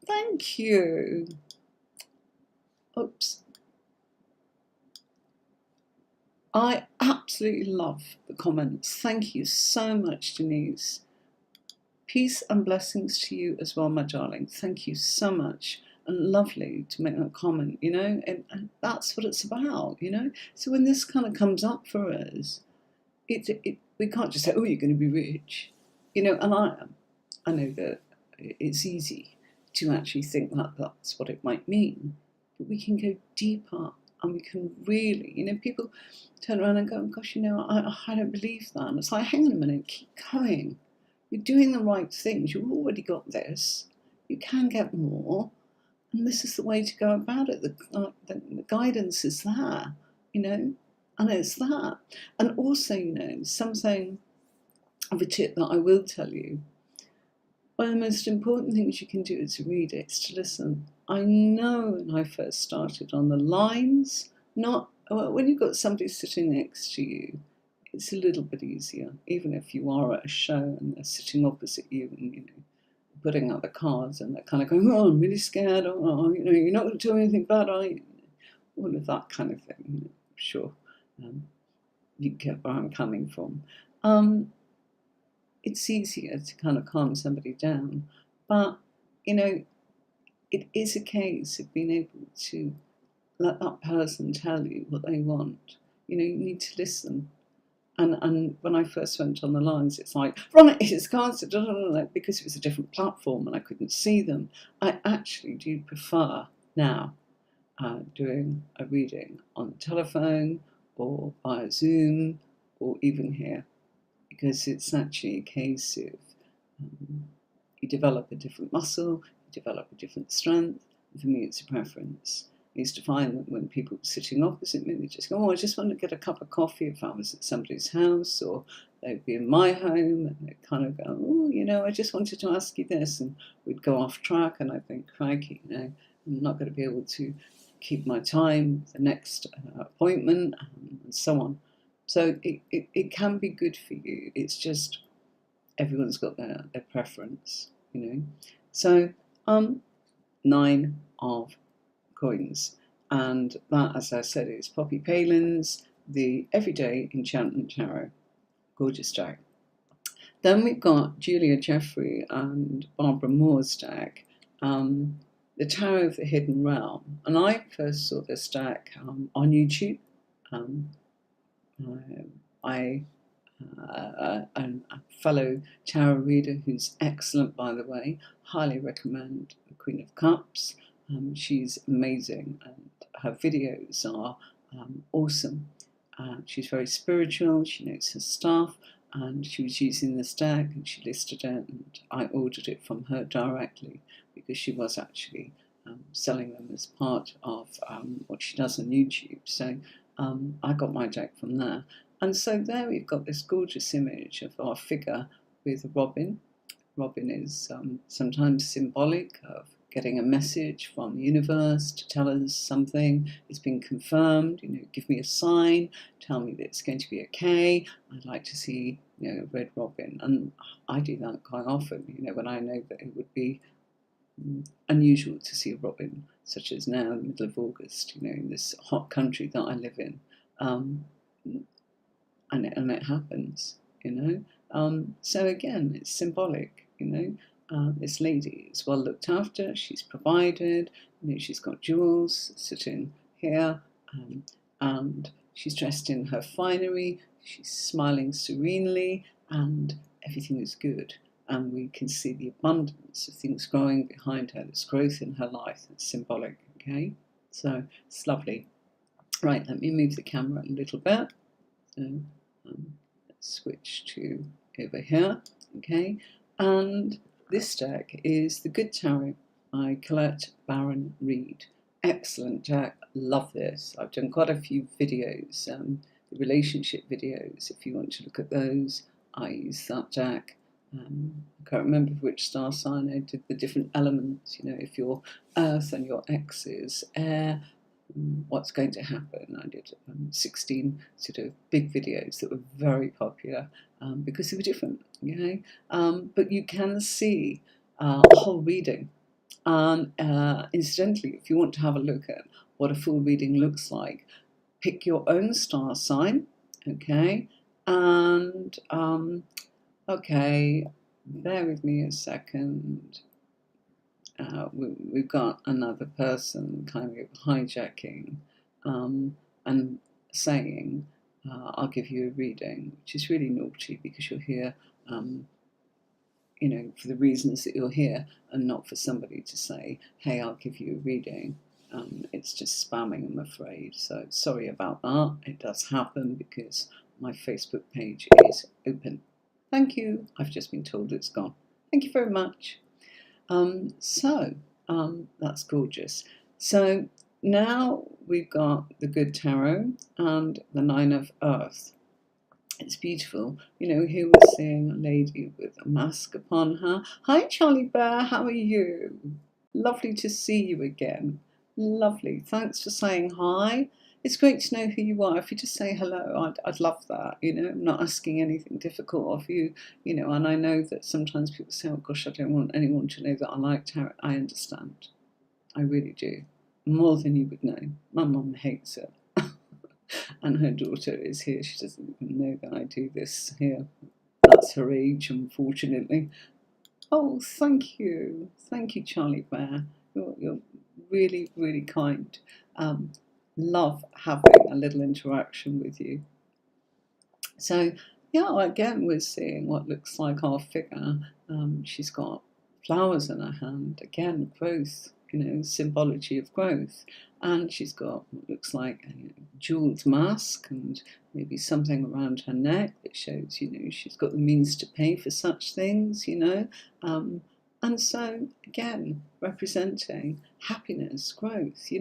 thank you. Oops. I absolutely love the comments. Thank you so much, Denise. Peace and blessings to you as well, my darling. Thank you so much. And lovely to make that comment, and that's what it's about, So when this kind of comes up for us, we can't just say, oh, you're going to be rich, and I am. I know that it's easy to actually think that that's what it might mean, but we can go deeper and we can really, people turn around and go, gosh, I don't believe that. And it's like, hang on a minute, keep going. You're doing the right things. You've already got this. You can get more. And this is the way to go about it. The guidance is there, and it's that. And also, something of a tip that I will tell you. One of the most important things you can do is to read it, is to listen. I know when I first started on the lines, when you've got somebody sitting next to you, it's a little bit easier, even if you are at a show and they're sitting opposite you and, putting out the cards and they're kind of going, oh, I'm really scared, you're not going to do anything bad, are you? All of that kind of thing, sure. You get where I'm coming from. It's easier to kind of calm somebody down, but, it is a case of being able to let that person tell you what they want. You need to listen. And when I first went on the lines, it's like, right, it's cards, because it was a different platform and I couldn't see them. I actually do prefer now doing a reading on the telephone or via Zoom or even here, because it's actually a case of you develop a different muscle, you develop a different strength. And for me, it's a preference. I used to find that when people were sitting opposite me, they'd just go, oh, I just want to get a cup of coffee if I was at somebody's house, or they'd be in my home, and they'd kind of go, oh, I just wanted to ask you this, and we'd go off track, and I think, crikey, I'm not going to be able to keep my time, the next appointment, and so on. So it can be good for you. It's just everyone's got their preference, So 9 of coins, and that, as I said, is Poppy Palin's the Everyday Enchantment Tarot. Gorgeous deck. Then we've got Julia Jeffrey and Barbara Moore's deck, the Tarot of the Hidden Realm. And I first saw this deck on YouTube. A fellow tarot reader who's excellent, by the way, highly recommend the Queen of Cups. She's amazing, and her videos are awesome. She's very spiritual, she knows her stuff, and she was using this deck and she listed it, and I ordered it from her directly because she was actually selling them as part of what she does on YouTube. So I got my deck from there. And so there we've got this gorgeous image of our figure with a robin. Robin is sometimes symbolic of getting a message from the universe to tell us something has been confirmed, give me a sign, tell me that it's going to be okay. I'd like to see, a red robin. And I do that quite often, when I know that it would be unusual to see a robin, such as now in the middle of August, in this hot country that I live in. And it happens, So again, it's symbolic, this lady is well looked after, she's provided, she's got jewels sitting here, and she's dressed in her finery, she's smiling serenely, and everything is good. And we can see the abundance of things growing behind her. There's growth in her life that's symbolic, okay? So it's lovely. Right, let me move the camera a little bit. So let's switch to over here, okay? And this deck is the Good Tarot by Colette Baron Reid. Excellent deck, love this. I've done quite a few videos, the relationship videos. If you want to look at those, I use that deck. I can't remember which star sign I did the different elements, if you're earth and your X is air, what's going to happen. I did 16 sort of big videos that were very popular because they were different, but you can see a whole reading. And incidentally, if you want to have a look at what a full reading looks like, pick your own star sign, okay? And okay, bear with me a second. We've got another person kind of hijacking and saying, I'll give you a reading, which is really naughty because you're here, for the reasons that you're here and not for somebody to say, hey, I'll give you a reading. It's just spamming, I'm afraid. So sorry about that. It does happen because my Facebook page is open. Thank you. I've just been told it's gone. Thank you very much. That's gorgeous. So now we've got the Good Tarot and the Nine of Earth. It's beautiful. Here we're seeing a lady with a mask upon her. Hi, Charlie Bear. How are you? Lovely to see you again. Lovely. Thanks for saying hi. It's great to know who you are. If you just say hello, I'd love that. I'm not asking anything difficult of you, and I know that sometimes people say, oh gosh, I don't want anyone to know that I like tarot. I understand. I really do. More than you would know. My mum hates it. And her daughter is here. She doesn't even know that I do this here. That's her age, unfortunately. Oh, thank you. Thank you, Charlie Bear. You're really, really kind. Love having a little interaction with you. So, yeah, again, we're seeing what looks like our figure. She's got flowers in her hand. Again, growth, symbology of growth. And she's got what looks like a jeweled mask and maybe something around her neck that shows, she's got the means to pay for such things, And so, again, representing happiness, growth,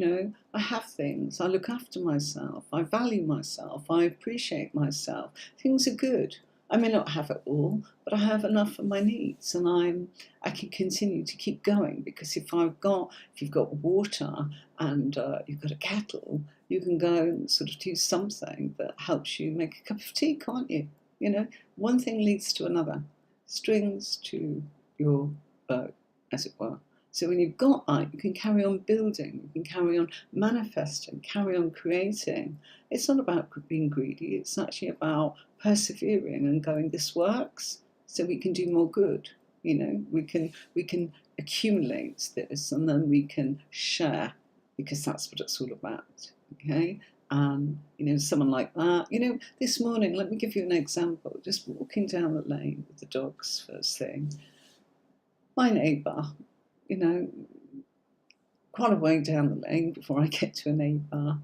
I have things, I look after myself, I value myself, I appreciate myself, things are good. I may not have it all, but I have enough for my needs, and I can continue to keep going, because if you've got water and you've got a kettle, you can go and sort of do something that helps you make a cup of tea, can't you? One thing leads to another, strings to your bow, as it were. So when you've got that, you can carry on building, you can carry on manifesting, carry on creating. It's not about being greedy, it's actually about persevering and going, this works, so we can do more good. We can accumulate this, and then we can share, because that's what it's all about, okay? Someone like that. This morning, let me give you an example. Just walking down the lane with the dogs first thing. My neighbour, quite a way down the lane before I get to a neighbour.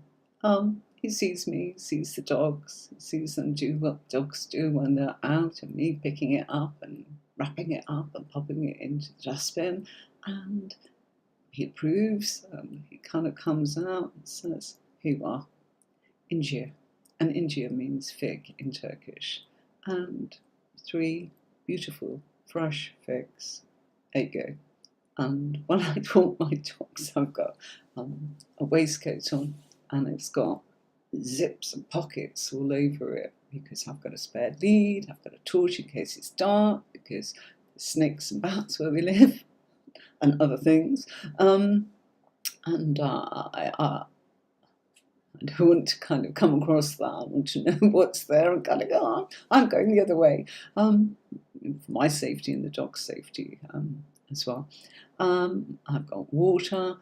He sees me, sees the dogs, sees them do what dogs do when they're out, and me picking it up and wrapping it up and popping it into the dustbin, and he approves. He kind of comes out and says, "Here you are, incir." And incir means fig in Turkish. And 3 beautiful, fresh figs. There you go. And when I walk my dogs, I've got a waistcoat on, and it's got zips and pockets all over it, because I've got a spare lead, I've got a torch in case it's dark, because there's snakes and bats where we live, and other things. I don't want to kind of come across that. I want to know what's there and kind of go, oh, I'm going the other way. For my safety and the dog's safety as well. I've got water.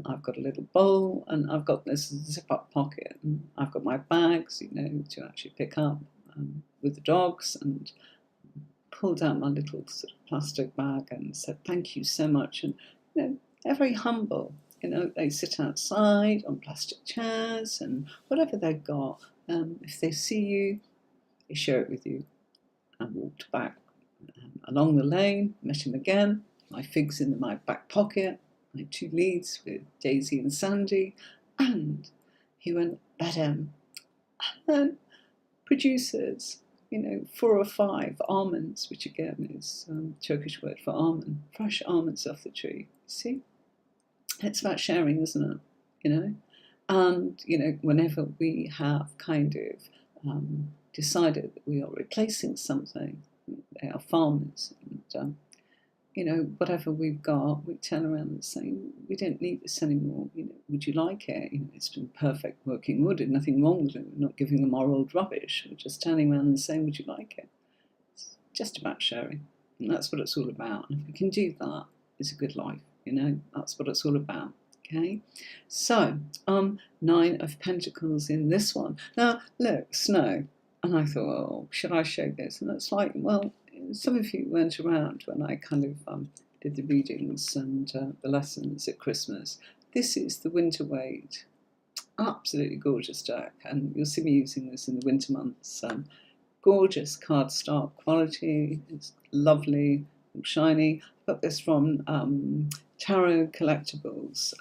I've got a little bowl, and I've got this zip-up pocket, and I've got my bags, you know, to actually pick up with the dogs, and pulled out my little sort of plastic bag and said, "Thank you so much." And you know, they're very humble. You know, they sit outside on plastic chairs and whatever they've got. If they see you, they share it with you. I walked back along the lane, met him again, my figs in my back pocket, my 2 leads with Daisy and Sandy, and he went, "Badem." And produces, you know, 4 or 5 almonds, which again is Turkish word for almond, fresh almonds off the tree. See? It's about sharing, isn't it? You know? And, you know, whenever we have kind of decided that we are replacing something, they are farmers, and you know, whatever we've got, we turn around and say, "We don't need this anymore. You know, would you like it? You know, it's been perfect working wood, and nothing wrong with it. We're not giving them our old rubbish. We're just turning around and saying, would you like it?" It's just about sharing, and that's what it's all about. And if we can do that, it's a good life. You know, that's what it's all about. Okay, so 9 of Pentacles in this one. Now, look, snow. And I thought, oh, should I show this? And it's like, well, some of you weren't around when I kind of did the readings and the lessons at Christmas. This is the Winter Waite. Absolutely gorgeous deck. And you'll see me using this in the winter months. Gorgeous cardstock quality. It's lovely, shiny. I got this from Tarot Collectibles.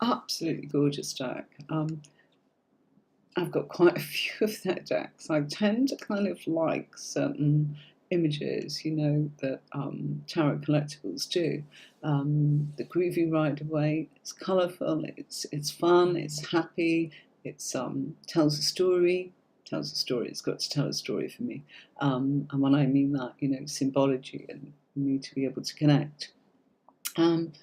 Absolutely gorgeous deck. I've got quite a few of their decks. I tend to kind of like certain images, you know, that Tarot Collectibles do. The Groovy Rider-Waite, it's colourful, it's fun, it's happy, it's tells a story. Tells a story. It's got to tell a story for me. And when I mean that, you know, symbology, and you need to be able to connect. And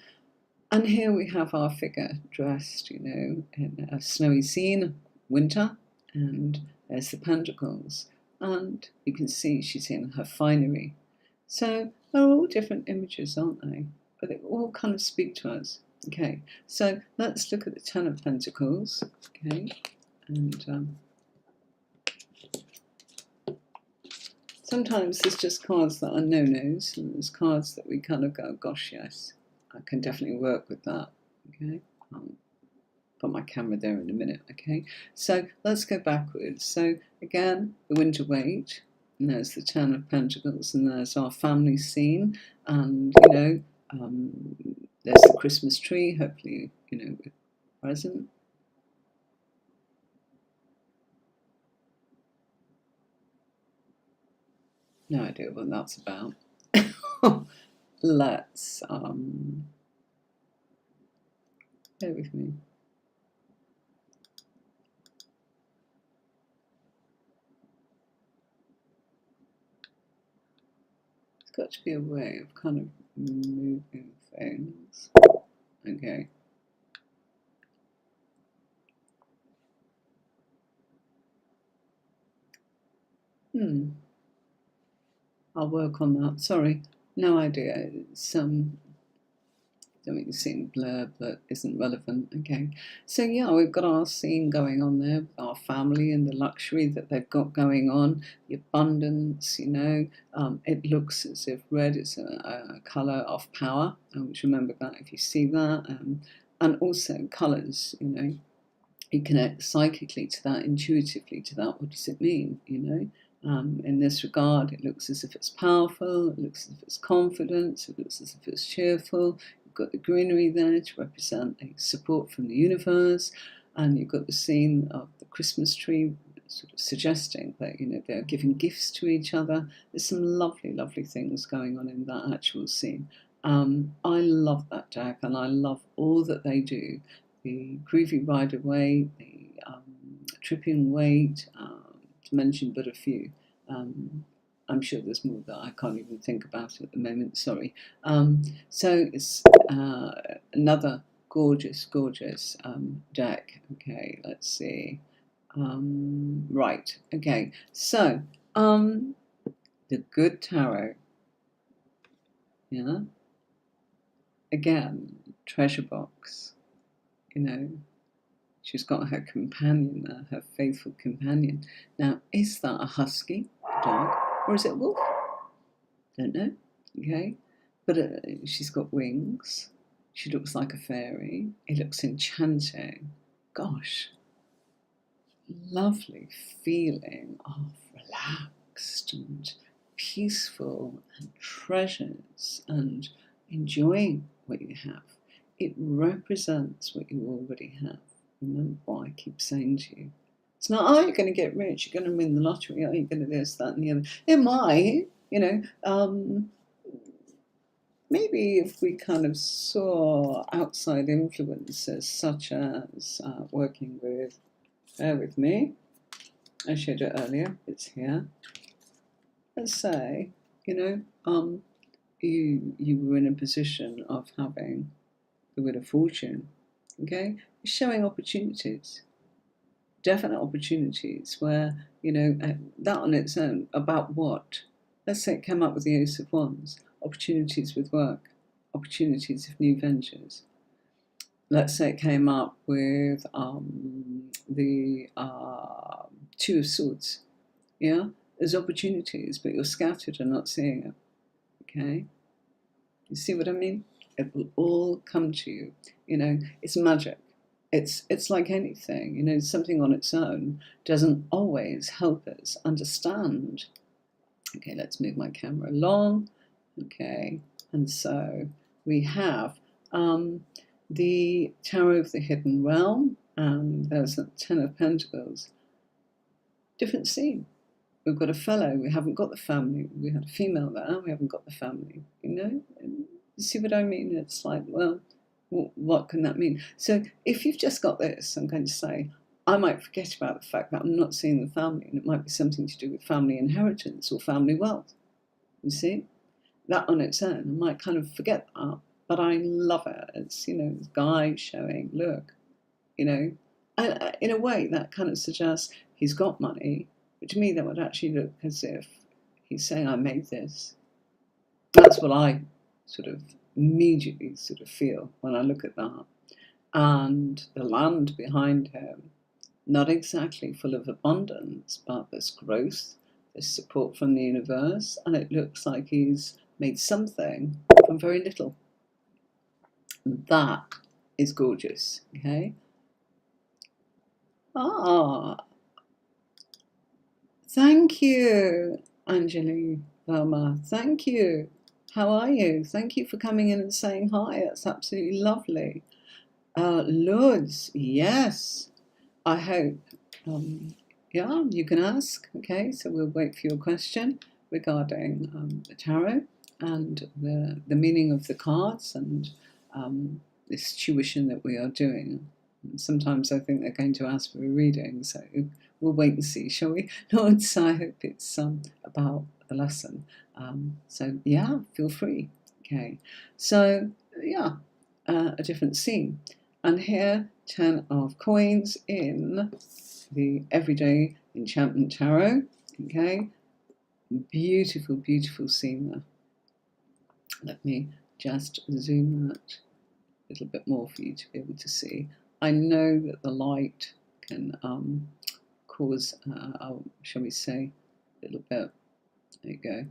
here we have our figure dressed, you know, in a snowy scene, winter, and there's the Pentacles, and you can see she's in her finery. So they're all different images, aren't they? But they all kind of speak to us. Okay, so let's look at the 10 of Pentacles. Okay, and sometimes there's just cards that are no-nos, and there's cards that we kind of go, gosh, yes, I can definitely work with that. Okay. Put my camera there in a minute, okay? So let's go backwards. So again, the Winter Waite, and there's the 10 of Pentacles, and there's our family scene, and you know, there's the Christmas tree, hopefully, you know, with a present. No idea what that's about. Let's bear with me. Got to be a way of kind of moving things. Okay. I'll work on that. Sorry, no idea. It's something you see in blurb that isn't relevant. Okay, so yeah, we've got our scene going on there with our family and the luxury that they've got going on, the abundance, you know. It looks as if red is a colour of power, which remember that if you see that. and also colours, you know. You connect psychically to that, intuitively to that. What does it mean, you know? In this regard, it looks as if it's powerful, it looks as if it's confident, it looks as if it's cheerful. You've got the greenery there to represent a support from the universe, and you've got the scene of the Christmas tree sort of suggesting that, you know, they're giving gifts to each other. There's some lovely, lovely things going on in that actual scene. I love that deck, and I love all that they do. The Groovy Rider Waite, the Tripping Waite, to mention but a few. I'm sure there's more that I can't even think about at the moment, sorry. So it's another gorgeous, gorgeous deck. Okay, let's see. Right, okay, so the Good Tarot, yeah, again, treasure box, you know, she's got her companion there, her faithful companion. Now, is that a husky dog or is it a wolf? Don't know, okay, but she's got wings, she looks like a fairy, it looks enchanting. Gosh, lovely feeling of relaxed and peaceful and treasures and enjoying what you have. It represents what you already have. Remember what I keep saying to you. It's not, oh, you're going to get rich, you're going to win the lottery, oh, you're going to this, that, and the other. It might, you know, maybe if we kind of saw outside influences such as working with, bear with me, I showed it earlier, it's here. Let's say, you know, you were in a position of having the Wheel of Fortune, okay? It's showing opportunities, definite opportunities where, you know, that on its own, about what? Let's say it came up with the Ace of Wands, opportunities with work, opportunities of new ventures. Let's say it came up with the Two of Swords, yeah? There's opportunities, but you're scattered and not seeing it, okay? You see what I mean? It will all come to you. You know, it's magic. It's like anything, you know, something on its own doesn't always help us understand. Okay, let's move my camera along. Okay, and so we have the Tarot of the Hidden Realm, and there's the Ten of Pentacles. Different scene. We've got a fellow, we haven't got the family. We had a female there, we haven't got the family, you know? You see what I mean? It's like, well, what can that mean? So if you've just got this, I'm going to say, I might forget about the fact that I'm not seeing the family, and it might be something to do with family inheritance or family wealth. You see? That on its own, I might kind of forget that, but I love it. It's, you know, this guy showing, look, you know, and in a way that kind of suggests he's got money, but to me that would actually look as if he's saying, I made this. That's what I sort of immediately sort of feel when I look at that. And the land behind him, not exactly full of abundance, but there's growth, there's support from the universe, and it looks like he's made something from very little. That is gorgeous, okay? Thank you, Anjali Verma. Thank you. How are you? Thank you for coming in and saying hi. That's absolutely lovely. Lourdes, yes. I hope, yeah, you can ask. Okay, so we'll wait for your question regarding the tarot and the meaning of the cards and this tuition that we are doing. Sometimes I think they're going to ask for a reading, so we'll wait and see, shall we? Lourdes, I hope it's about the lesson. So yeah, feel free. Okay, so yeah, a different scene. And here, 10 of coins in the Everyday Enchantment Tarot. Okay, beautiful, beautiful scene there. Let me just zoom that a little bit more for you to be able to see. I know that the light can cause, shall we say, a little bit. There you go.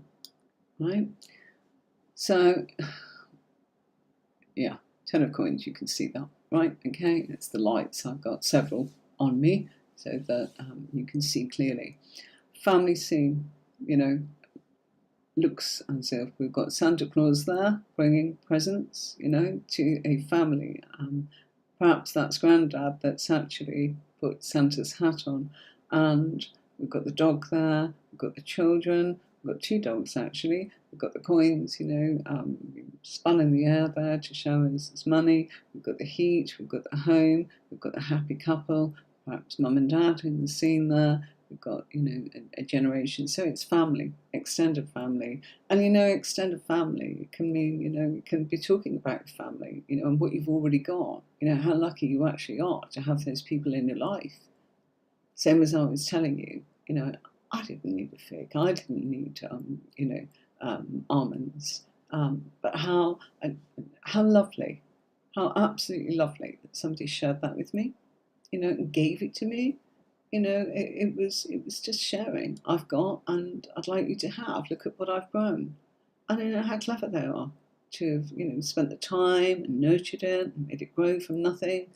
Right. So, yeah, 10 of coins, you can see that. right? Okay, it's the lights. I've got several on me so that you can see clearly. Family scene, you know, looks as if we've got Santa Claus there bringing presents, you know, to a family. Perhaps that's Grandad that's actually put Santa's hat on. And we've got the dog there, we've got the children, we've got 2 dogs actually, we've got the coins, you know, spun in the air there to show us as money, we've got the heat, we've got the home, we've got the happy couple, perhaps mum and dad in the scene there. We've got, you know, a generation. So it's family, extended family. And, you know, extended family can mean, you know, you can be talking about family, you know, and what you've already got. You know, how lucky you actually are to have those people in your life. Same as I was telling you, you know, I didn't need a fig. I didn't need, you know, almonds. But how lovely, how absolutely lovely that somebody shared that with me, you know, and gave it to me. You know, it was just sharing. I've got, and I'd like you to have. Look at what I've grown, and you know how clever they are to have, you know, spent the time and nurtured it and made it grow from nothing,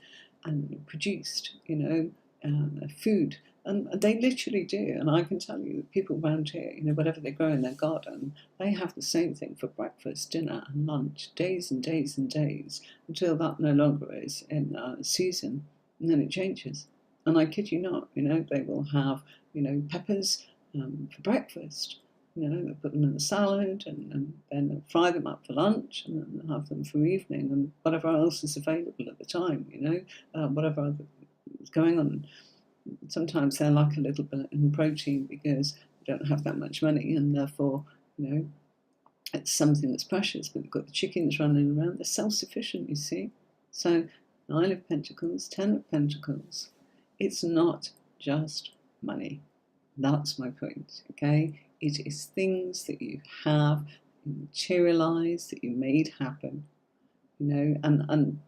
and produced, you know, food. And they literally do. And I can tell you that people around here, you know, whatever they grow in their garden, they have the same thing for breakfast, dinner, and lunch, days and days and days, until that no longer is in season, and then it changes. And I kid you not, you know, they will have, you know, peppers for breakfast. You know, they'll put them in the salad and then they'll fry them up for lunch and then they'll have them for evening and whatever else is available at the time, you know, whatever is going on. Sometimes they're like a little bit in protein because they don't have that much money and therefore, you know, it's something that's precious, but they've got the chickens running around. They're self-sufficient, you see. So 9 of Pentacles, 10 of Pentacles. It's not just money. That's my point, okay? It is things that you have materialized, that you made happen, you know, and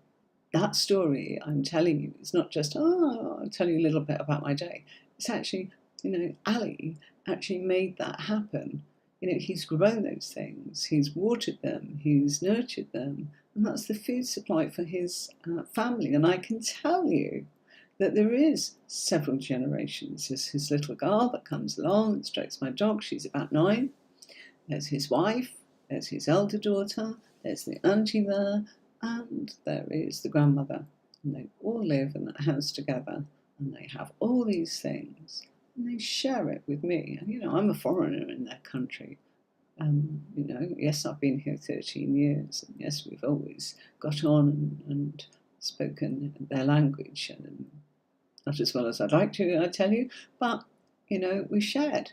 that story I'm telling you is not just, oh, I'll tell you a little bit about my day. It's actually, you know, Ali actually made that happen. You know, he's grown those things, he's watered them, he's nurtured them, and that's the food supply for his family. And I can tell you that there is several generations. There's his little girl that comes along and strokes my dog. She's about 9. There's his wife. There's his elder daughter. There's the auntie there. And there is the grandmother. And they all live in that house together. And they have all these things. And they share it with me. And, you know, I'm a foreigner in their country. You know, yes, I've been here 13 years. And yes, we've always got on and spoken their language. And not as well as I'd like to, I tell you, but, you know, we shared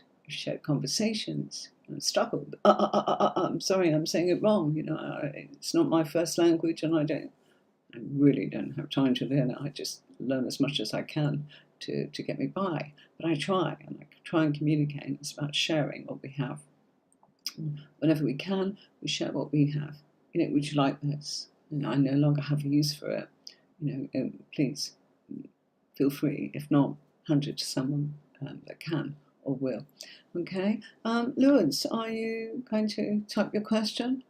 conversations and struggled. I'm sorry, I'm saying it wrong. You know, it's not my first language and I really don't have time to learn it. I just learn as much as I can to get me by. But I try and communicate. It's about sharing what we have. Whenever we can, we share what we have. You know, would you like this? You know, I no longer have a use for it. You know, please feel free. If not, hand it to someone that can or will. Okay, Lewis, are you going to type your question?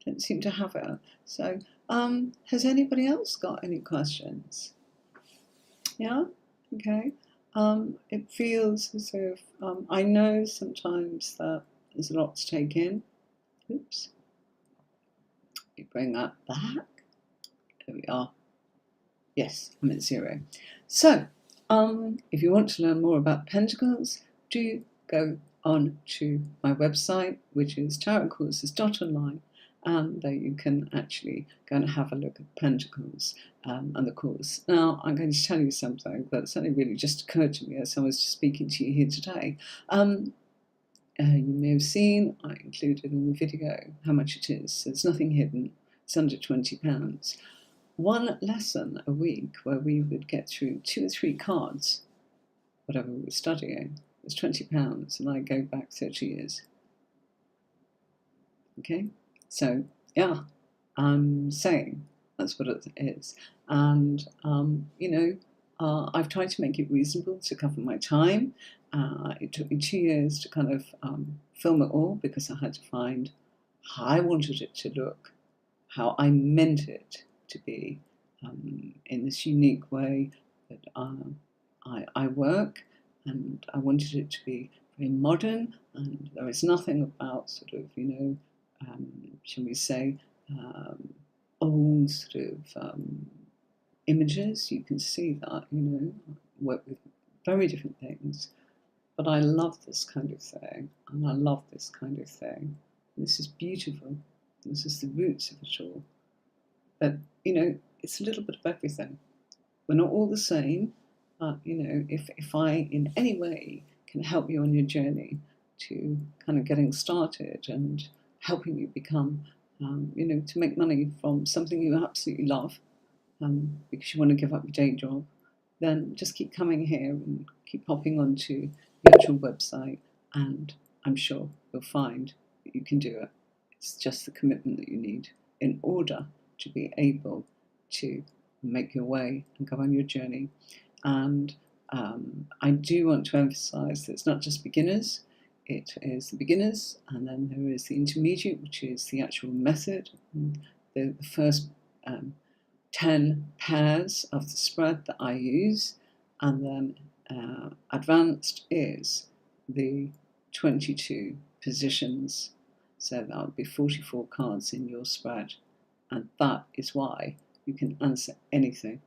Don't seem to have it. So, has anybody else got any questions? Yeah. Okay. It feels as if I know sometimes that there's a lot to take in. Oops. You bring that back. There we are. Yes, I'm at 0. So, if you want to learn more about Pentacles, do go on to my website, which is tarotcourses.online, and there you can actually go and have a look at Pentacles and the course. Now, I'm going to tell you something that's only really just occurred to me as I was speaking to you here today. You may have seen, I included in the video how much it is. There's nothing hidden. It's under £20. One lesson a week where we would get through 2 or 3 cards, whatever we were studying, was £20, and I go back 30 years. Okay, so yeah, I'm saying that's what it is. And, you know, I've tried to make it reasonable to cover my time. It took me 2 years to kind of film it all because I had to find how I wanted it to look, how I meant it to be, in this unique way that I work, and I wanted it to be very modern, and there is nothing about sort of, shall we say, old sort of images. You can see that, I work with very different things, but I love this kind of thing, and I love this kind of thing. This is beautiful. This is the roots of it all. But, it's a little bit of everything. We're not all the same, but, if I in any way can help you on your journey to kind of getting started and helping you become, to make money from something you absolutely love, because you want to give up your day job, then just keep coming here and keep popping onto the actual website, and I'm sure you'll find that you can do it. It's just the commitment that you need in order to be able to make your way and go on your journey. And I do want to emphasize that it's not just beginners. It is the beginners, and then there is the intermediate, which is the actual method, the first 10 pairs of the spread that I use, and then advanced is the 22 positions. So that would be 44 cards in your spread, and that is why you can answer anything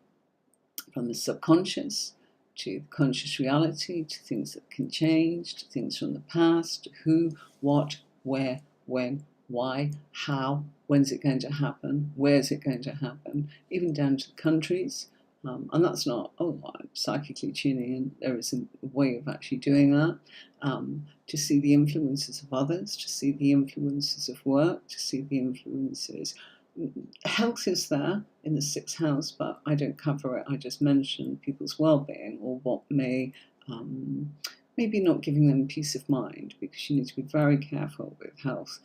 from the subconscious to the conscious reality, to things that can change, to things from the past, to who, what, where, when, why, how, when's it going to happen, where's it going to happen, even down to the countries. And that's not, I'm psychically tuning in. There is a way of actually doing that, to see the influences of others, to see the influences of work, to see the influences. Health is there in the 6th house, but I don't cover it. I just mention people's well-being, or what may maybe not giving them peace of mind, because you need to be very careful with health.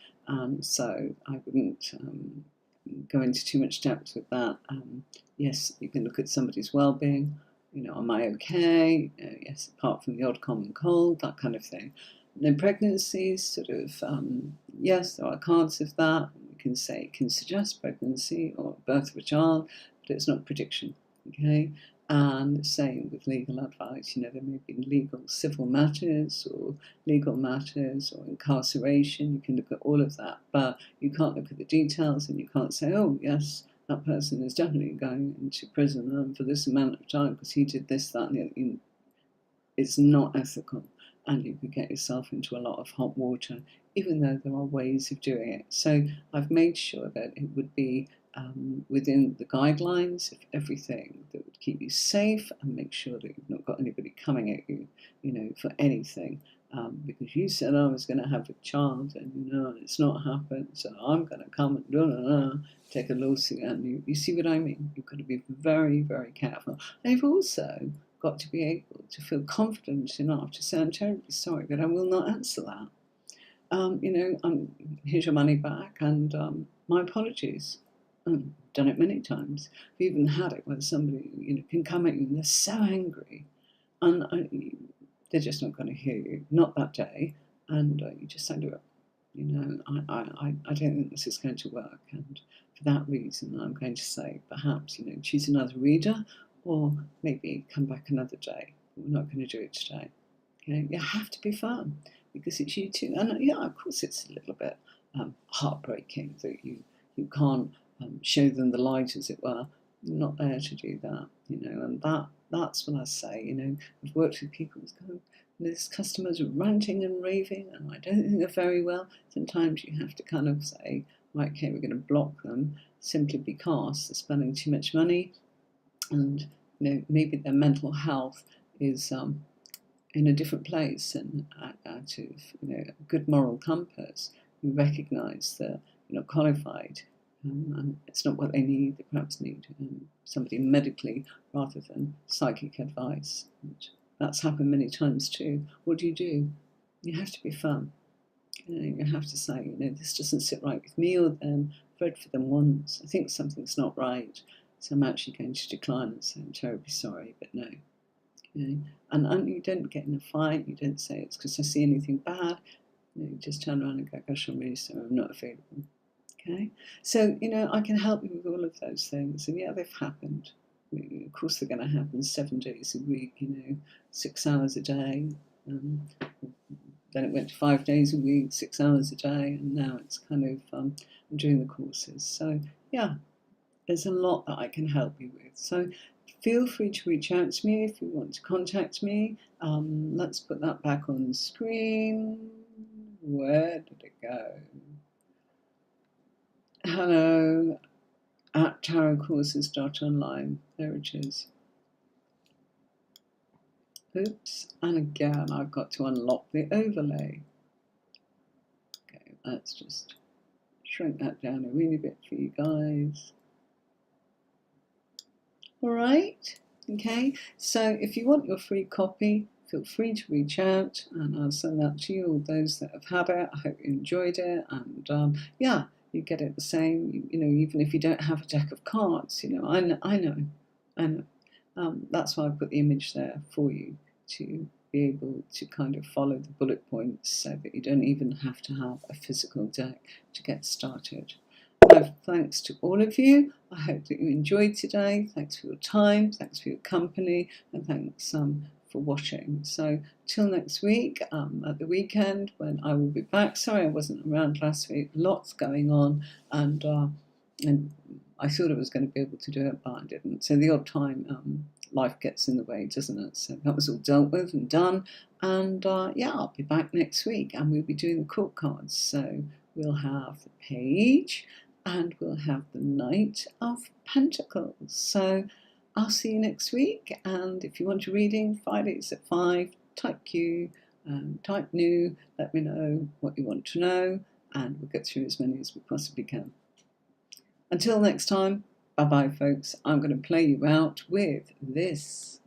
So I wouldn't go into too much depth with that. Yes, you can look at somebody's well-being. Am I okay? Yes, apart from the odd common cold, that kind of thing. No pregnancies, sort of. Yes, there are cards of that. Can say it can suggest pregnancy or birth of a child, but it's not prediction. Okay, and same with legal advice. There may be legal civil matters or legal matters or incarceration. You can look at all of that, but you can't look at the details, and you can't say, oh yes, that person is definitely going into prison for this amount of time because he did this, that, and the other. It's not ethical, and you could get yourself into a lot of hot water, even though there are ways of doing it. So I've made sure that it would be within the guidelines of everything that would keep you safe and make sure that you've not got anybody coming at you, for anything. Because you said I was going to have a child, and it's not happened, so I'm going to come and take a lawsuit. And you see what I mean? You've got to be very, very careful. And you've also got to be able to feel confident enough to say, I'm terribly sorry, but I will not answer that. Here's your money back, and my apologies. I've done it many times. I've even had it where somebody, can come at you and they're so angry, and they're just not going to hear you, not that day, and you just say, look, I don't think this is going to work, and for that reason, I'm going to say, perhaps, choose another reader, or maybe come back another day. We're not going to do it today. Okay? You have to be firm, because it's you too. And yeah, of course, it's a little bit heartbreaking that you can't show them the light, as it were. You're not there to do that, and that's when I say, I've worked with people who go, this customer's ranting and raving, and I don't think they're very well. Sometimes you have to kind of say, right, okay, we're going to block them simply because they're spending too much money, and maybe their mental health is in a different place, and out of a good moral compass, you recognise that you're not qualified, and it's not what they need. They perhaps need somebody medically rather than psychic advice. And that's happened many times too. What do? You have to be firm. You have to say, this doesn't sit right with me or them. I've read for them once. I think something's not right. So I'm actually going to decline and say, I'm terribly sorry, but no. And you don't get in a fight. You don't say it's because I see anything bad. You just turn around and go, gosh, I'm really sorry, I'm not available. Okay, so, you know, I can help you with all of those things. And yeah, they've happened. I mean, of course, they're going to happen 7 days a week, you know, 6 hours a day. Then it went to 5 days a week, 6 hours a day. And now it's kind of, I'm doing the courses. So yeah, there's a lot that I can help you with. So feel free to reach out to me if you want to contact me. Let's put that back on the screen. Where did it go? Hello at tarotcourses.online. There it is. Oops, and again I've got to unlock the overlay. Okay, let's just shrink that down a really bit for you guys. All right, okay, so if you want your free copy, feel free to reach out and I'll send that to you. All those that have had it, I hope you enjoyed it. And yeah, you get it the same, you know, even if you don't have a deck of cards, you know, I know. That's why I put the image there for you to be able to kind of follow the bullet points so that you don't even have to have a physical deck to get started. Thanks to all of you. I hope that you enjoyed today. Thanks for your time, thanks for your company, and thanks for watching. So till next week, at the weekend when I will be back. Sorry I wasn't around last week. Lots going on, and I thought I was going to be able to do it, but I didn't. So the odd time, life gets in the way, doesn't it? So that was all dealt with and done. And yeah, I'll be back next week, and we'll be doing the court cards. So we'll have the Page, and we'll have the Knight of Pentacles. So I'll see you next week. And if you want a reading, Fridays at 5, type Q, type new, let me know what you want to know, and we'll get through as many as we possibly can. Until next time, bye-bye, folks. I'm going to play you out with this.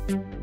you.